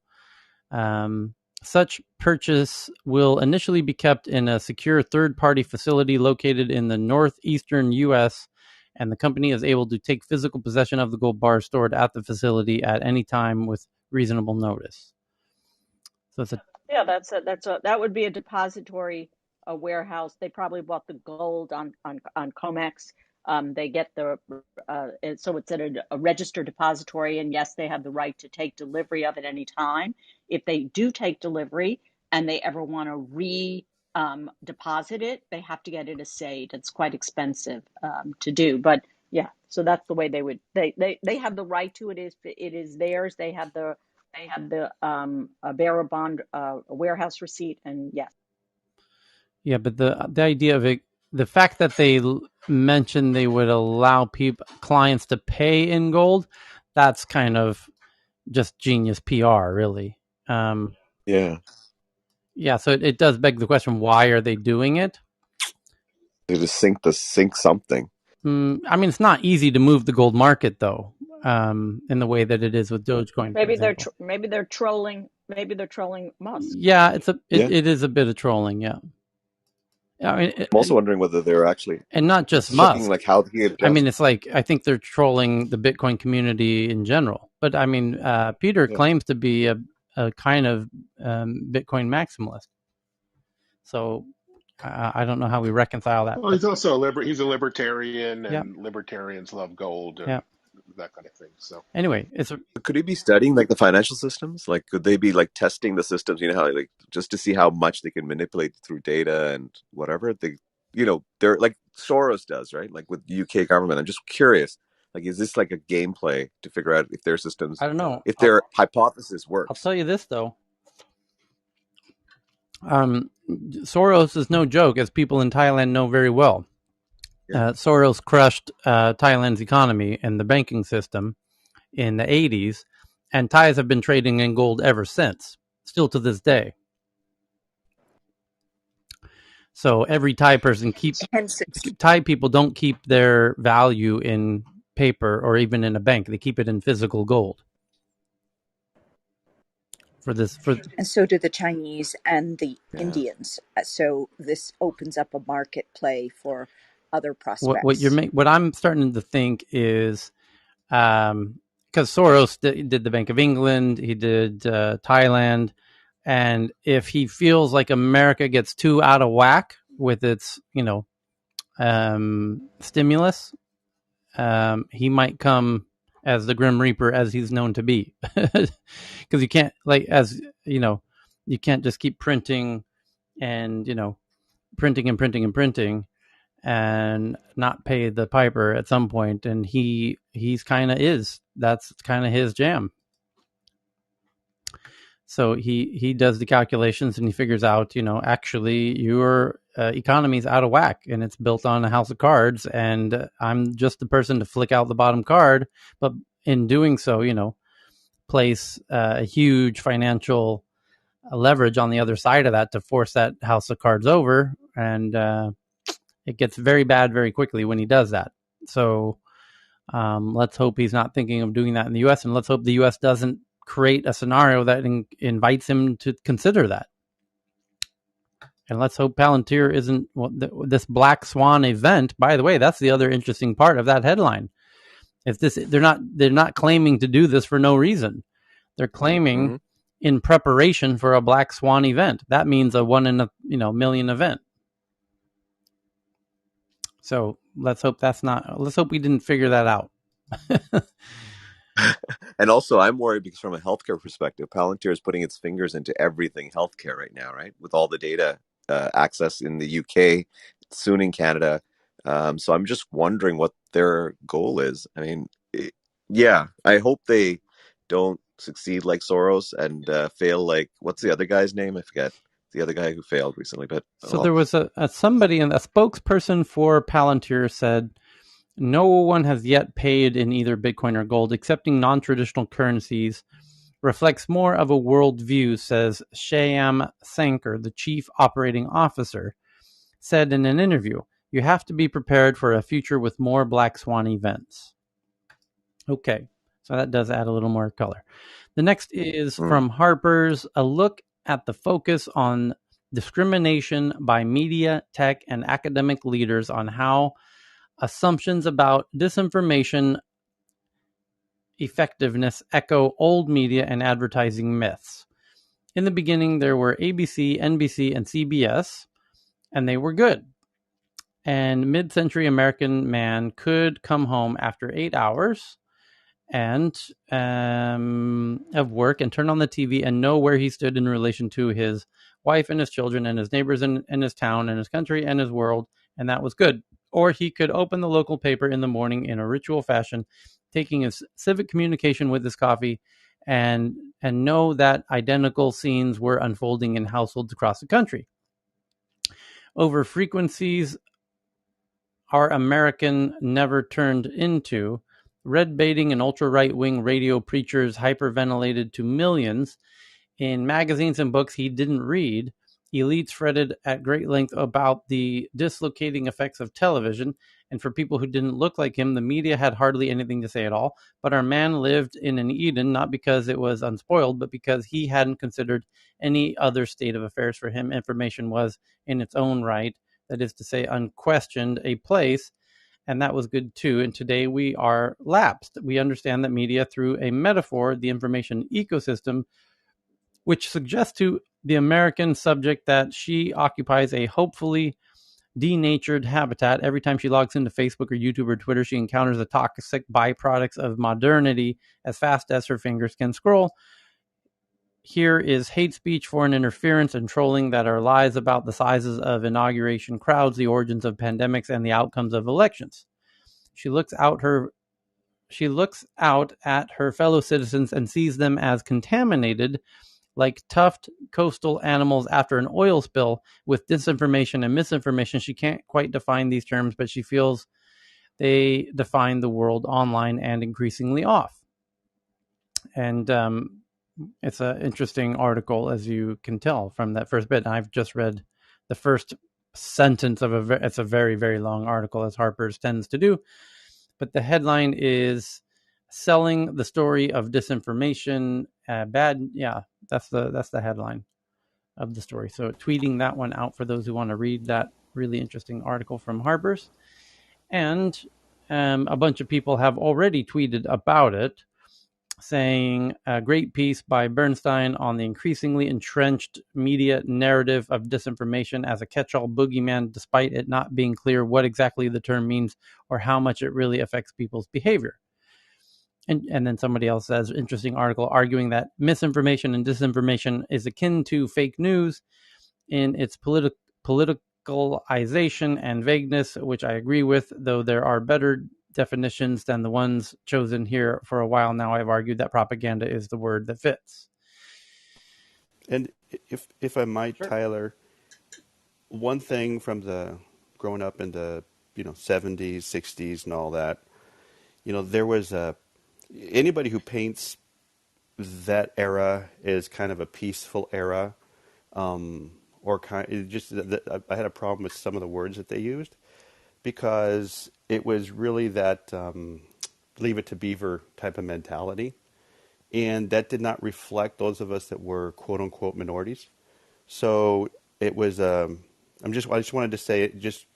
such purchase will initially be kept in a secure third-party facility located in the northeastern U.S., and the company is able to take physical possession of the gold bars stored at the facility at any time with reasonable notice. So it's that would be a depository, a warehouse. They probably bought the gold on COMEX. They get so it's at a registered depository, and yes, they have the right to take delivery of it any time. If they do take delivery and they ever want to deposit it, they have to get it assayed. It's quite expensive to do, but yeah. So that's the way they would. They have the right to it. It is theirs. They have the a bearer bond, a warehouse receipt, and yes. Yeah, but the idea of it, the fact that they mentioned they would allow clients to pay in gold, that's kind of just genius PR, really. Yeah. So it does beg the question: why are they doing it? They just sink something. I mean, it's not easy to move the gold market, though, in the way that it is with Dogecoin. Maybe they're trolling. Maybe they're trolling Musk. Yeah, it is a bit of trolling. Yeah. I mean, I'm also wondering whether they're actually, and not just checking Musk. like how he adjusts. I mean, it's like I think they're trolling the Bitcoin community in general. But I mean, Peter claims to be a kind of Bitcoin maximalist. So I don't know how we reconcile that. Well, he's also he's a libertarian, and libertarians love gold and that kind of thing. So anyway, could he be studying like the financial systems? Like, could they be like testing the systems? You know how like just to see how much they can manipulate through data and whatever they, they're like Soros does, right? Like with the UK government. I'm just curious. Like, is this like a gameplay to figure out if their systems? I don't know if their hypothesis works. I'll tell you this though. Soros is no joke, as people in Thailand know very well. Soros crushed Thailand's economy and the banking system in the 80s, and Thais have been trading in gold ever since, still to this day. So every Thai person Thai people don't keep their value in paper or even in a bank. They keep it in physical gold. And so do the Chinese and the Indians. So this opens up a market play for other prospects. What I'm starting to think is, because Soros did the Bank of England, he did Thailand, and if he feels like America gets too out of whack with its, stimulus, he might come as the Grim Reaper, as he's known to be, because you can't, you can't just keep printing and printing and not pay the piper at some point. And he's kind of that's kind of his jam. So he does the calculations and he figures out, actually your economy's out of whack and it's built on a house of cards, and I'm just the person to flick out the bottom card. But in doing so, place a huge financial leverage on the other side of that to force that house of cards over. And it gets very bad very quickly when he does that. So let's hope he's not thinking of doing that in the U.S. And let's hope the U.S. doesn't create a scenario that invites him to consider that. And let's hope Palantir isn't this black swan event. By the way, that's the other interesting part of that headline. If they're not claiming to do this for no reason. They're claiming in preparation for a black swan event. That means a 1 in a million event. So let's hope we didn't figure that out. And also, I'm worried because from a healthcare perspective, Palantir is putting its fingers into everything healthcare right now, right? With all the data access in the UK, soon in Canada. So I'm just wondering what their goal is. I mean, I hope they don't succeed like Soros and fail like, what's the other guy's name? I forget. The other guy who failed recently. But there was somebody, a spokesperson for Palantir said, No one has yet paid in either Bitcoin or gold. Accepting non-traditional currencies reflects more of a worldview, says Shyam Sankar, the chief operating officer, said in an interview. You have to be prepared for a future with more black swan events. Okay, so that does add a little more color. The next is from Harper's, a look at the focus on discrimination by media, tech, and academic leaders on how assumptions about disinformation effectiveness echo old media and advertising myths. In the beginning, there were ABC, NBC, and CBS, and they were good. And mid-century American man could come home after 8 hours and of work and turn on the TV and know where he stood in relation to his wife and his children and his neighbors in his town and his country and his world, and that was good. Or he could open the local paper in the morning in a ritual fashion, taking his civic communication with his coffee, and know that identical scenes were unfolding in households across the country. Over frequencies our American never turned into, red baiting and ultra right wing radio preachers hyperventilated to millions in magazines and books he didn't read. Elites fretted at great length about the dislocating effects of television, and for people who didn't look like him, the media had hardly anything to say at all. But our man lived in an Eden, not because it was unspoiled, but because he hadn't considered any other state of affairs. For him, information was, in its own right, that is to say, unquestioned, a place, and that was good too. And today we are lapsed. We understand that media, through a metaphor, the information ecosystem, which suggests to the American subject that she occupies a hopefully denatured habitat. Every time she logs into Facebook or YouTube or Twitter, she encounters the toxic byproducts of modernity as fast as her fingers can scroll. Here is hate speech, foreign interference, and trolling that are lies about the sizes of inauguration crowds, the origins of pandemics, and the outcomes of elections. She looks out at her fellow citizens and sees them as contaminated like toughed coastal animals after an oil spill with disinformation and misinformation. She can't quite define these terms, but she feels they define the world online and increasingly off. And it's an interesting article, as you can tell from that first bit. I've just read the first sentence of it's a very, very long article, as Harper's tends to do. But the headline is selling the story of disinformation. That's the headline of the story. So tweeting that one out for those who want to read that really interesting article from Harper's. And a bunch of people have already tweeted about it, saying a great piece by Bernstein on the increasingly entrenched media narrative of disinformation as a catch-all boogeyman, despite it not being clear what exactly the term means or how much it really affects people's behavior. And then somebody else says, interesting article arguing that misinformation and disinformation is akin to fake news in its politicalization and vagueness, which I agree with, though there are better definitions than the ones chosen here. For a while now, I've argued that propaganda is the word that fits. And if I might, sure. Tyler, one thing from the growing up in the 70s, 60s, and all that, there was anybody who paints that era as kind of a peaceful era, or I had a problem with some of the words that they used, because it was really that leave it to beaver type of mentality, and that did not reflect those of us that were quote unquote minorities. So it was. I just wanted to say, just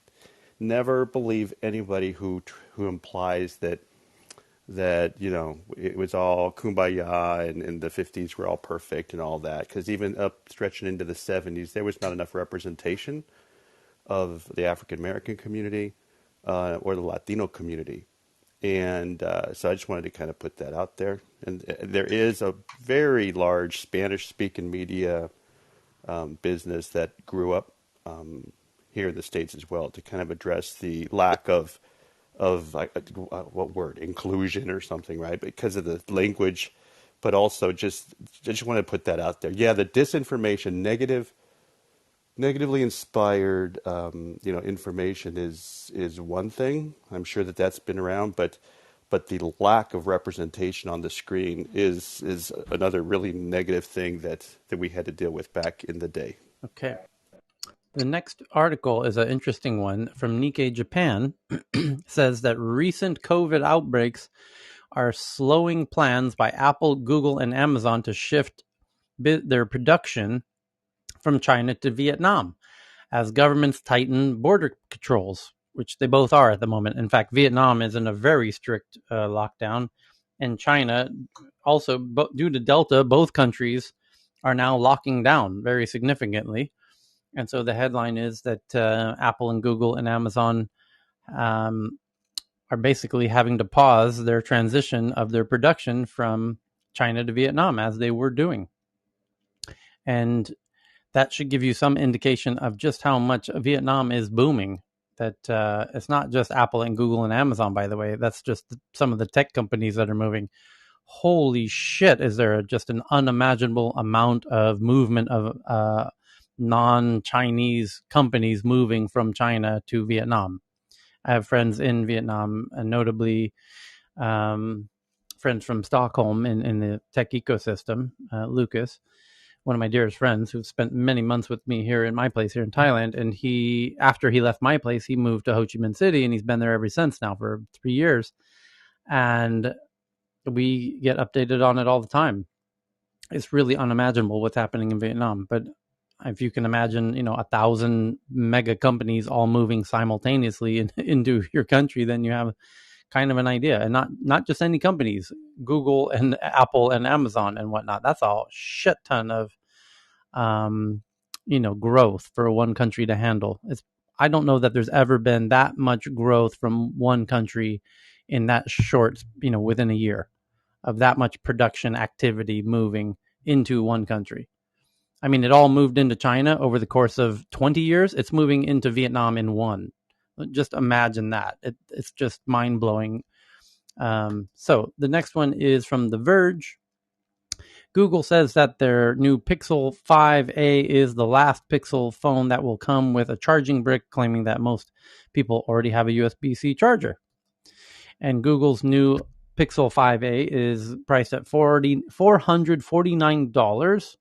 never believe anybody who implies that it was all kumbaya and the 50s were all perfect and all that, because even up stretching into the 70s, there was not enough representation of the African American community or the Latino community. And so I just wanted to kind of put that out there. And there is a very large Spanish-speaking media business that grew up here in the States as well, to kind of address the lack of what word, inclusion or something, right? Because of the language, but also just want to put that out there. Yeah, the disinformation, negative negatively inspired, information is one thing. I'm sure that's been around, but the lack of representation on the screen is another really negative thing that we had to deal with back in the day. Okay. The next article is an interesting one from Nikkei Japan. Says that recent COVID outbreaks are slowing plans by Apple, Google, and Amazon to shift their production from China to Vietnam as governments tighten border controls, which they both are at the moment. In fact, Vietnam is in a very strict lockdown, and China also, due to Delta, both countries are now locking down very significantly. And so the headline is that Apple and Google and Amazon are basically having to pause their transition of their production from China to Vietnam, as they were doing. And that should give you some indication of just how much Vietnam is booming. That it's not just Apple and Google and Amazon, by the way. That's just some of the tech companies that are moving. Holy shit, is there just an unimaginable amount of movement of non-Chinese companies moving from China to Vietnam. I have friends in Vietnam, and notably friends from Stockholm in the tech ecosystem, Lucas, one of my dearest friends who spent many months with me here in my place here in Thailand. And after he left my place, he moved to Ho Chi Minh City, and he's been there ever since now for 3 years. And we get updated on it all the time. It's really unimaginable what's happening in Vietnam. But if you can imagine, 1,000 mega companies all moving simultaneously into your country, then you have kind of an idea. And not just any companies, Google and Apple and Amazon and whatnot. That's a shit ton of growth for one country to handle. I don't know that there's ever been that much growth from one country in that short, within a year, of that much production activity moving into one country. I mean, it all moved into China over the course of 20 years. It's moving into Vietnam in one. Just imagine that. It's just mind-blowing. So the next one is from The Verge. Google says that their new Pixel 5a is the last Pixel phone that will come with a charging brick, claiming that most people already have a USB-C charger. And Google's new Pixel 5a is priced at $449.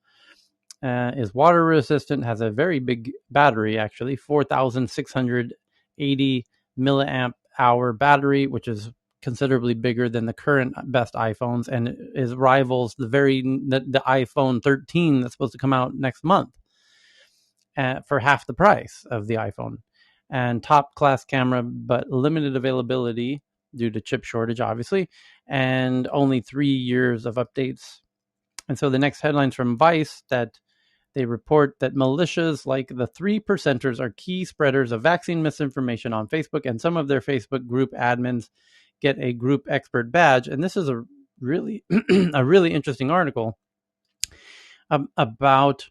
Is water resistant, has a very big battery, actually, 4,680 milliamp hour battery, which is considerably bigger than the current best iPhones, and rivals the iPhone 13 that's supposed to come out next month for half the price of the iPhone. And top class camera, but limited availability due to chip shortage, obviously, and only 3 years of updates. And so the next headlines from Vice that they report that militias like the 3%ers are key spreaders of vaccine misinformation on Facebook, and some of their Facebook group admins get a group expert badge. And this is a really a really interesting article about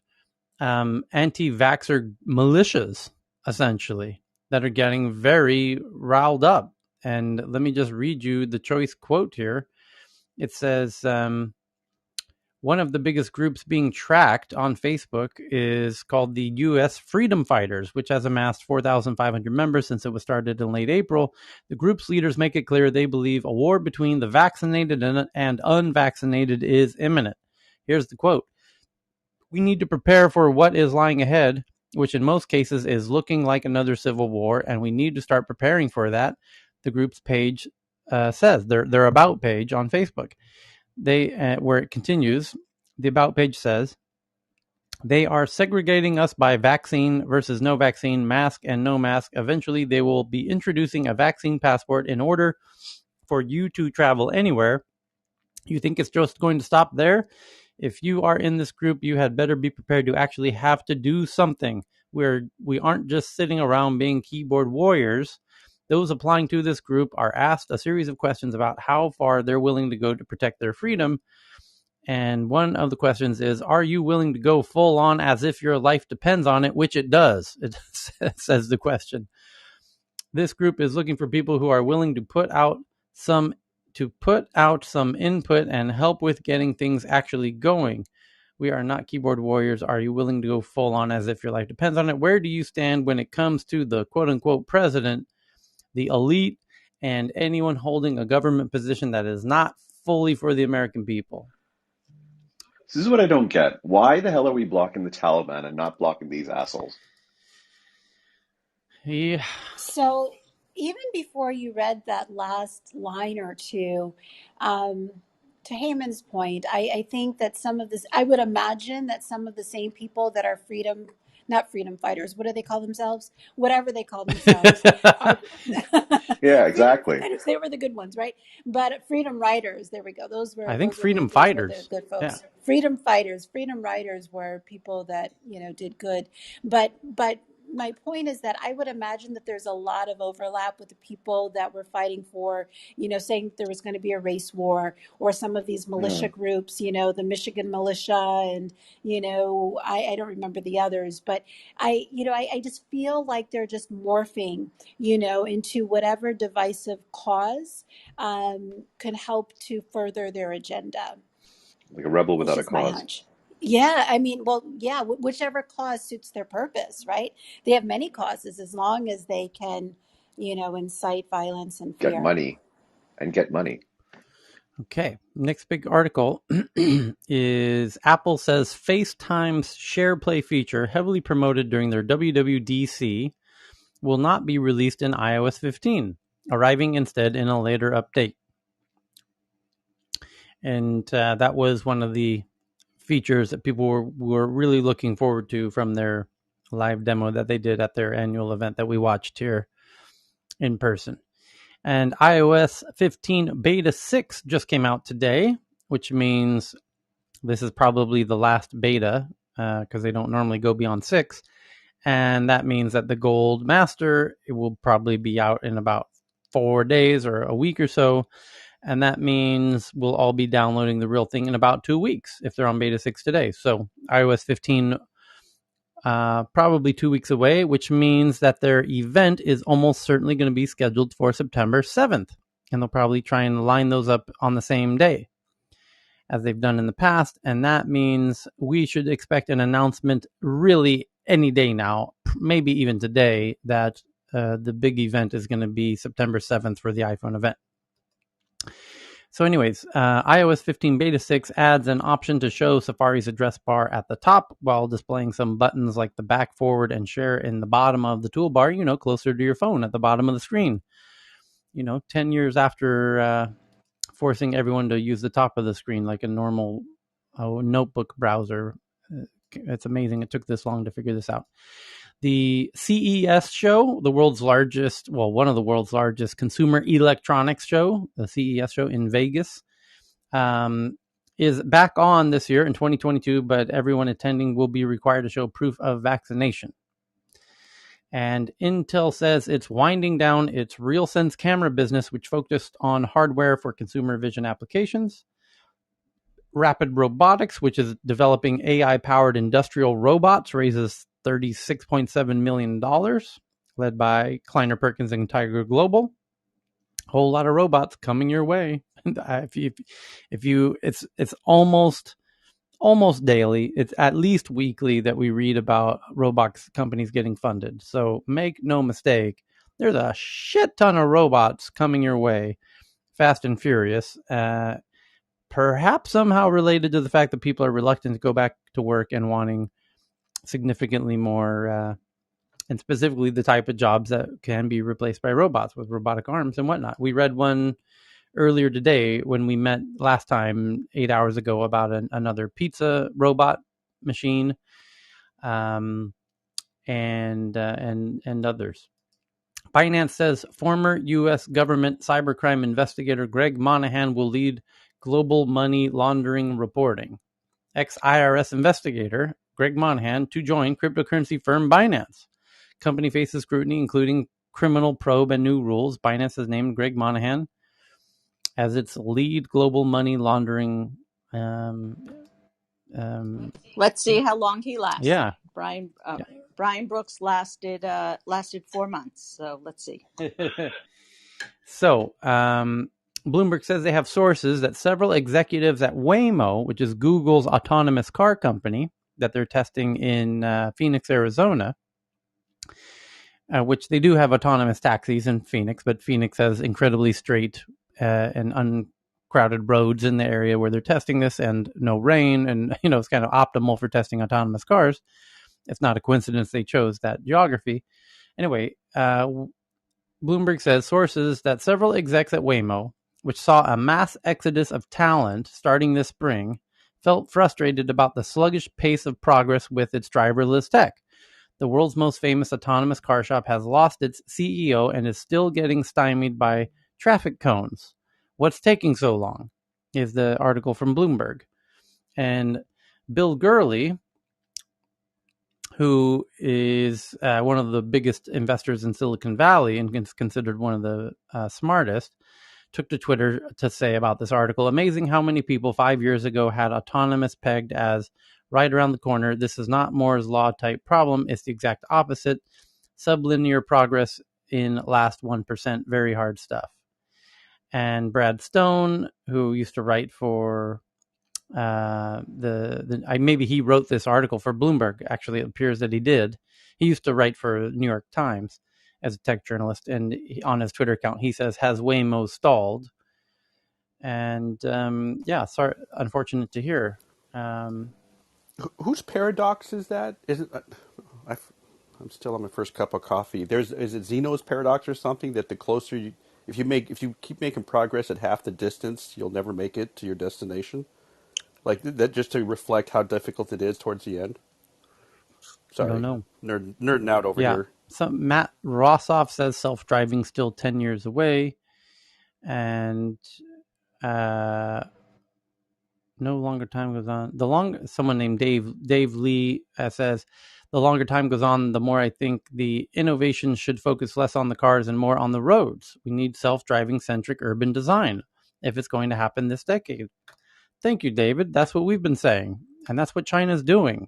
anti-vaxxer militias, essentially, that are getting very riled up. And let me just read you the choice quote here. It says, one of the biggest groups being tracked on Facebook is called the U.S. Freedom Fighters, which has amassed 4,500 members since it was started in late April. The group's leaders make it clear they believe a war between the vaccinated and unvaccinated is imminent. Here's the quote. We need to prepare for what is lying ahead, which in most cases is looking like another civil war, and we need to start preparing for that, the group's page says, their about page on Facebook. Where it continues, the about page says, they are segregating us by vaccine versus no vaccine, mask and no mask. Eventually, they will be introducing a vaccine passport in order for you to travel anywhere. You think it's just going to stop there? If you are in this group, you had better be prepared to actually have to do something, where we aren't just sitting around being keyboard warriors. Those applying to this group are asked a series of questions about how far they're willing to go to protect their freedom. And one of the questions is, are you willing to go full on as if your life depends on it? Which it does. It says the question. This group is looking for people who are willing to put out some input and help with getting things actually going. We are not keyboard warriors. Are you willing to go full on as if your life depends on it? Where do you stand when it comes to the quote-unquote president, the elite, and anyone holding a government position that is not fully for the American people? This is what I don't get. Why the hell are we blocking the Taliban and not blocking these assholes? Yeah. So even before you read that last line or two, to Heyman's point, I think that some of this, I would imagine that some of the same people that are not freedom fighters, what do they call themselves? Whatever they call themselves, are Yeah, freedom exactly. fighters. They were the good ones, right? But freedom riders, there we go. I think Those were freedom the fighters. good Yeah. folks. Freedom fighters, freedom riders were people that did good, but my point is that I would imagine that there's a lot of overlap with the people that were fighting for, saying there was going to be a race war, or some of these militia groups, the Michigan militia, and, I don't remember the others, but I just feel like they're just morphing, into whatever divisive cause can help to further their agenda. Like a rebel It's without a just my cause. hunch. Yeah, I mean, well, yeah, whichever cause suits their purpose, right? They have many causes as long as they can, incite violence and Get fear. money and get money. Okay, next big article is Apple says FaceTime's Share Play feature, heavily promoted during their WWDC, will not be released in iOS 15, arriving instead in a later update. And that was one of the features that people were really looking forward to from their live demo that they did at their annual event that we watched here in person. And iOS 15 Beta 6 just came out today, which means this is probably the last beta because they don't normally go beyond 6. And that means that the Gold Master, it will probably be out in about 4 days or a week or so. And that means we'll all be downloading the real thing in about 2 weeks if they're on beta 6 today. So iOS 15 probably 2 weeks away, which means that their event is almost certainly going to be scheduled for September 7th. And they'll probably try and line those up on the same day as they've done in the past. And that means we should expect an announcement really any day now, maybe even today, that the big event is going to be September 7th for the iPhone event. So anyways, iOS 15 Beta 6 adds an option to show Safari's address bar at the top while displaying some buttons like the back, forward, and share in the bottom of the toolbar, closer to your phone at the bottom of the screen. 10 years after forcing everyone to use the top of the screen like a normal notebook browser. It's amazing it took this long to figure this out. The CES show, one of the world's largest consumer electronics show, the CES show in Vegas, is back on this year in 2022, but everyone attending will be required to show proof of vaccination. And Intel says it's winding down its RealSense camera business, which focused on hardware for consumer vision applications. Rapid Robotics, which is developing AI-powered industrial robots, raises $36.7 million, led by Kleiner Perkins and Tiger Global. Whole lot of robots coming your way. It's almost daily. It's at least weekly that we read about robots companies getting funded. So make no mistake, there's a shit ton of robots coming your way, fast and furious. Perhaps somehow related to the fact that people are reluctant to go back to work and wanting significantly more, and specifically the type of jobs that can be replaced by robots with robotic arms and whatnot. We read one earlier today when we met last time 8 hours ago about another pizza robot machine, and others. Binance says former U.S. government cybercrime investigator Greg Monahan will lead global money laundering reporting. Ex-IRS investigator Greg Monahan to join cryptocurrency firm Binance. Company faces scrutiny, including criminal probe and new rules. Binance has named Greg Monahan as its lead global money laundering. Let's see how long he lasts. Yeah. Brian Brooks lasted 4 months. So let's see. So Bloomberg says they have sources that several executives at Waymo, which is Google's autonomous car company that they're testing in Phoenix, Arizona, which they do have autonomous taxis in Phoenix, but Phoenix has incredibly straight and uncrowded roads in the area where they're testing this, and no rain, and it's kind of optimal for testing autonomous cars. It's not a coincidence they chose that geography. Anyway, Bloomberg says sources that several execs at Waymo, which saw a mass exodus of talent starting this spring, felt frustrated about the sluggish pace of progress with its driverless tech. The world's most famous autonomous car shop has lost its CEO and is still getting stymied by traffic cones. What's taking so long? Is the article from Bloomberg. And Bill Gurley, who is one of the biggest investors in Silicon Valley and is considered one of the smartest, took to Twitter to say about this article, amazing how many people 5 years ago had autonomous pegged as right around the corner. This is not Moore's law type problem. It's the exact opposite. Sublinear progress in last 1%, very hard stuff. And Brad Stone, who used to write for maybe he wrote this article for Bloomberg. Actually, it appears that he did. He used to write for New York Times as a tech journalist, and on his Twitter account, he says, "Has Waymo stalled?" And sorry, unfortunate to hear. Whose paradox is that? Is it? I'm still on my first cup of coffee. Is it Zeno's paradox or something that the closer you, if you keep making progress at half the distance, you'll never make it to your destination. Like that, just to reflect how difficult it is towards the end. I don't Sorry, know. Nerding out over here. Matt Rossoff says self-driving still 10 years away, and no longer time goes on. Someone named Dave Lee says, the longer time goes on, the more I think the innovation should focus less on the cars and more on the roads. We need self-driving centric urban design if it's going to happen this decade. Thank you, David. That's what we've been saying, and that's what China's doing.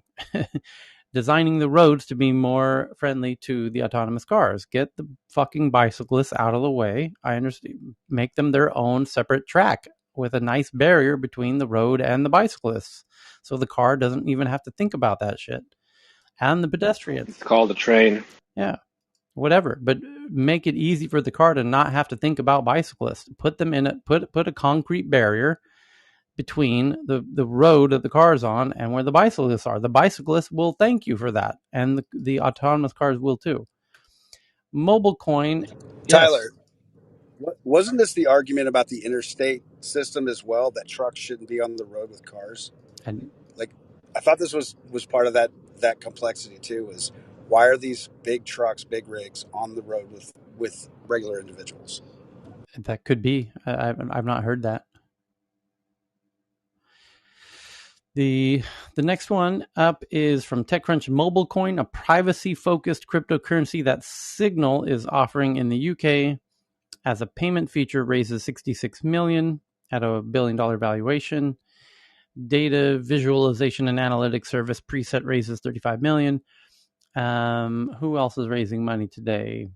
Designing the roads to be more friendly to the autonomous cars. Get the fucking bicyclists out of the way. I understand. Make them their own separate track with a nice barrier between the road and the bicyclists, so the car doesn't even have to think about that shit. And the pedestrians. It's called a train. Yeah, whatever. But make it easy for the car to not have to think about bicyclists. Put them in put a concrete barrier between the road that the car is on and where the bicyclists are. The bicyclists will thank you for that, and the autonomous cars will too. Mobilecoin, Tyler, yes. wasn't this the argument about the interstate system as well, that trucks shouldn't be on the road with cars? And Like, I thought this was part of that complexity too, is why are these big trucks, big rigs on the road with regular individuals? that could be. I've not heard that. The next one up is from Techcrunch Mobilecoin, a privacy-focused cryptocurrency that Signal is offering in the UK as a payment feature, raises $66 million at a $1 billion valuation. Data visualization and analytics service Preset raises $35 million. Who else is raising money today?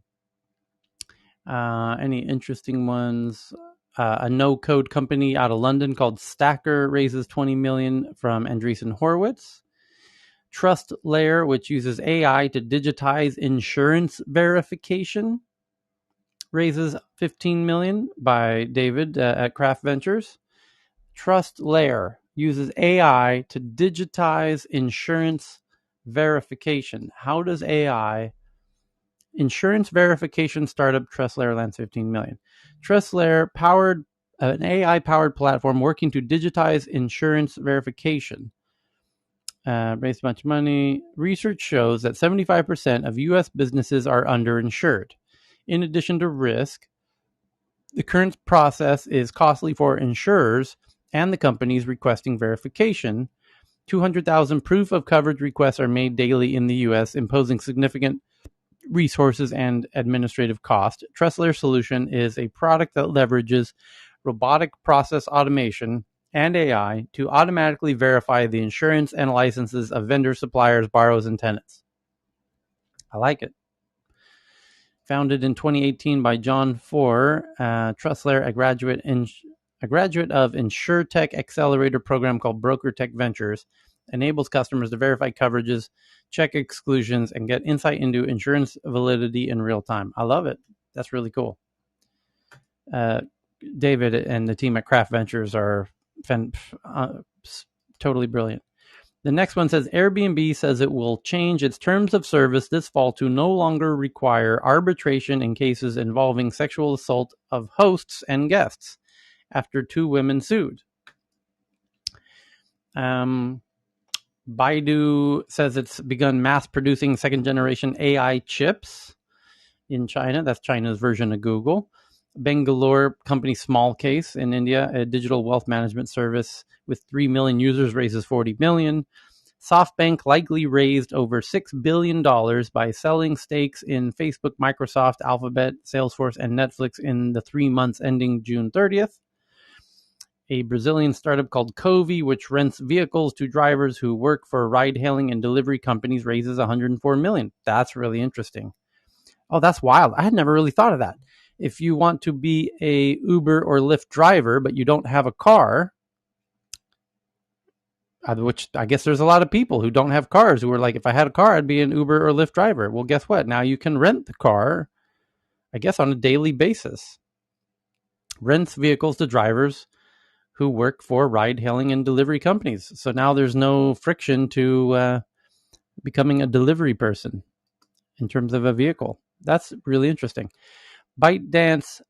Any interesting ones? A no-code company out of London called Stacker raises $20 million from Andreessen Horowitz. Trust Layer, which uses AI to digitize insurance verification, raises $15 million by David at Craft Ventures. Trust Layer uses AI to digitize insurance verification. How does AI insurance verification startup TrustLayer lands $15 million? TrustLayer powered an AI-powered platform working to digitize insurance verification. Raised a bunch of money. Research shows that 75% of U.S. businesses are underinsured. In addition to risk, the current process is costly for insurers and the companies requesting verification. 200,000 proof of coverage requests are made daily in the U.S., imposing significant resources and administrative cost. TrustLayer solution is a product that leverages robotic process automation and AI to automatically verify the insurance and licenses of vendors, suppliers, borrowers, and tenants. I like it. Founded in 2018 by John Four, Trussler, a graduate of InsurTech accelerator program called Broker Tech Ventures, enables customers to verify coverages, check exclusions, and get insight into insurance validity in real time. I love it. That's really cool. David and the team at Craft Ventures are totally brilliant. The next one says Airbnb says it will change its terms of service this fall to no longer require arbitration in cases involving sexual assault of hosts and guests after 2 women sued. Baidu says it's begun mass producing second generation AI chips in China. That's China's version of Google. Bangalore company Smallcase in India, a digital wealth management service with 3 million users, raises $40 million. SoftBank likely raised over $6 billion by selling stakes in Facebook, Microsoft, Alphabet, Salesforce, and Netflix in the 3 months ending June 30th. A Brazilian startup called Covey, which rents vehicles to drivers who work for ride-hailing and delivery companies, raises $104 million. That's really interesting. Oh, that's wild. I had never really thought of that. If you want to be a Uber or Lyft driver, but you don't have a car, which I guess there's a lot of people who don't have cars who are like, if I had a car, I'd be an Uber or Lyft driver. Well, guess what? Now you can rent the car, I guess, on a daily basis. Rents vehicles to drivers who work for ride-hailing and delivery companies. So now there's no friction to becoming a delivery person in terms of a vehicle. That's really interesting. ByteDance,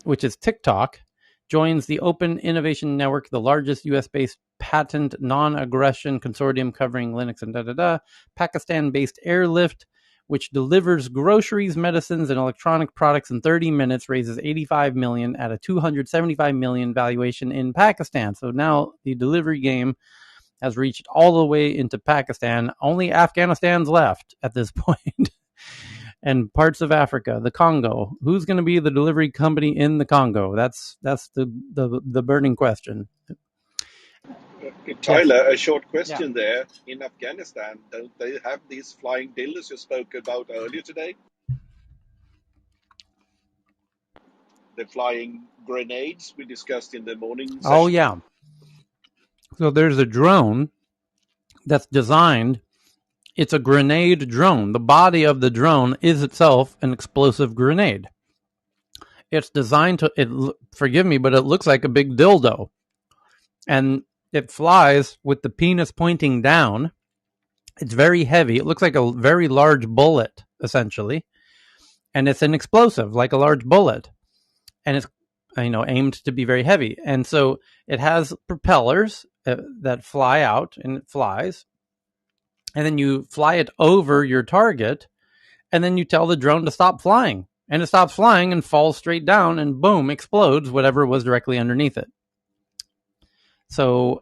which is TikTok, joins the Open Innovation Network, the largest US-based patent non-aggression consortium covering Linux and Pakistan-based Airlift, which delivers groceries, medicines, and electronic products in 30 minutes, raises $85 million at a $275 million valuation in Pakistan. So now the delivery game has reached all the way into Pakistan. Only Afghanistan's left at this point. And parts of Africa, the Congo. Who's going to be the delivery company in the Congo? That's the burning question. Tyler, a short question there. In Afghanistan, don't they have these flying dildos you spoke about earlier today? The flying grenades we discussed in the morning session? Oh, yeah. So there's a drone that's designed. It's a grenade drone. The body of the drone is itself an explosive grenade. It's designed to, forgive me, but it looks like a big dildo. And it flies with the penis pointing down. It's very heavy. It looks like a very large bullet, essentially. And it's an explosive, like a large bullet. And it's, aimed to be very heavy. And so it has propellers that fly out, and it flies. And then you fly it over your target, and then you tell the drone to stop flying. And it stops flying and falls straight down, and boom, explodes whatever was directly underneath it. So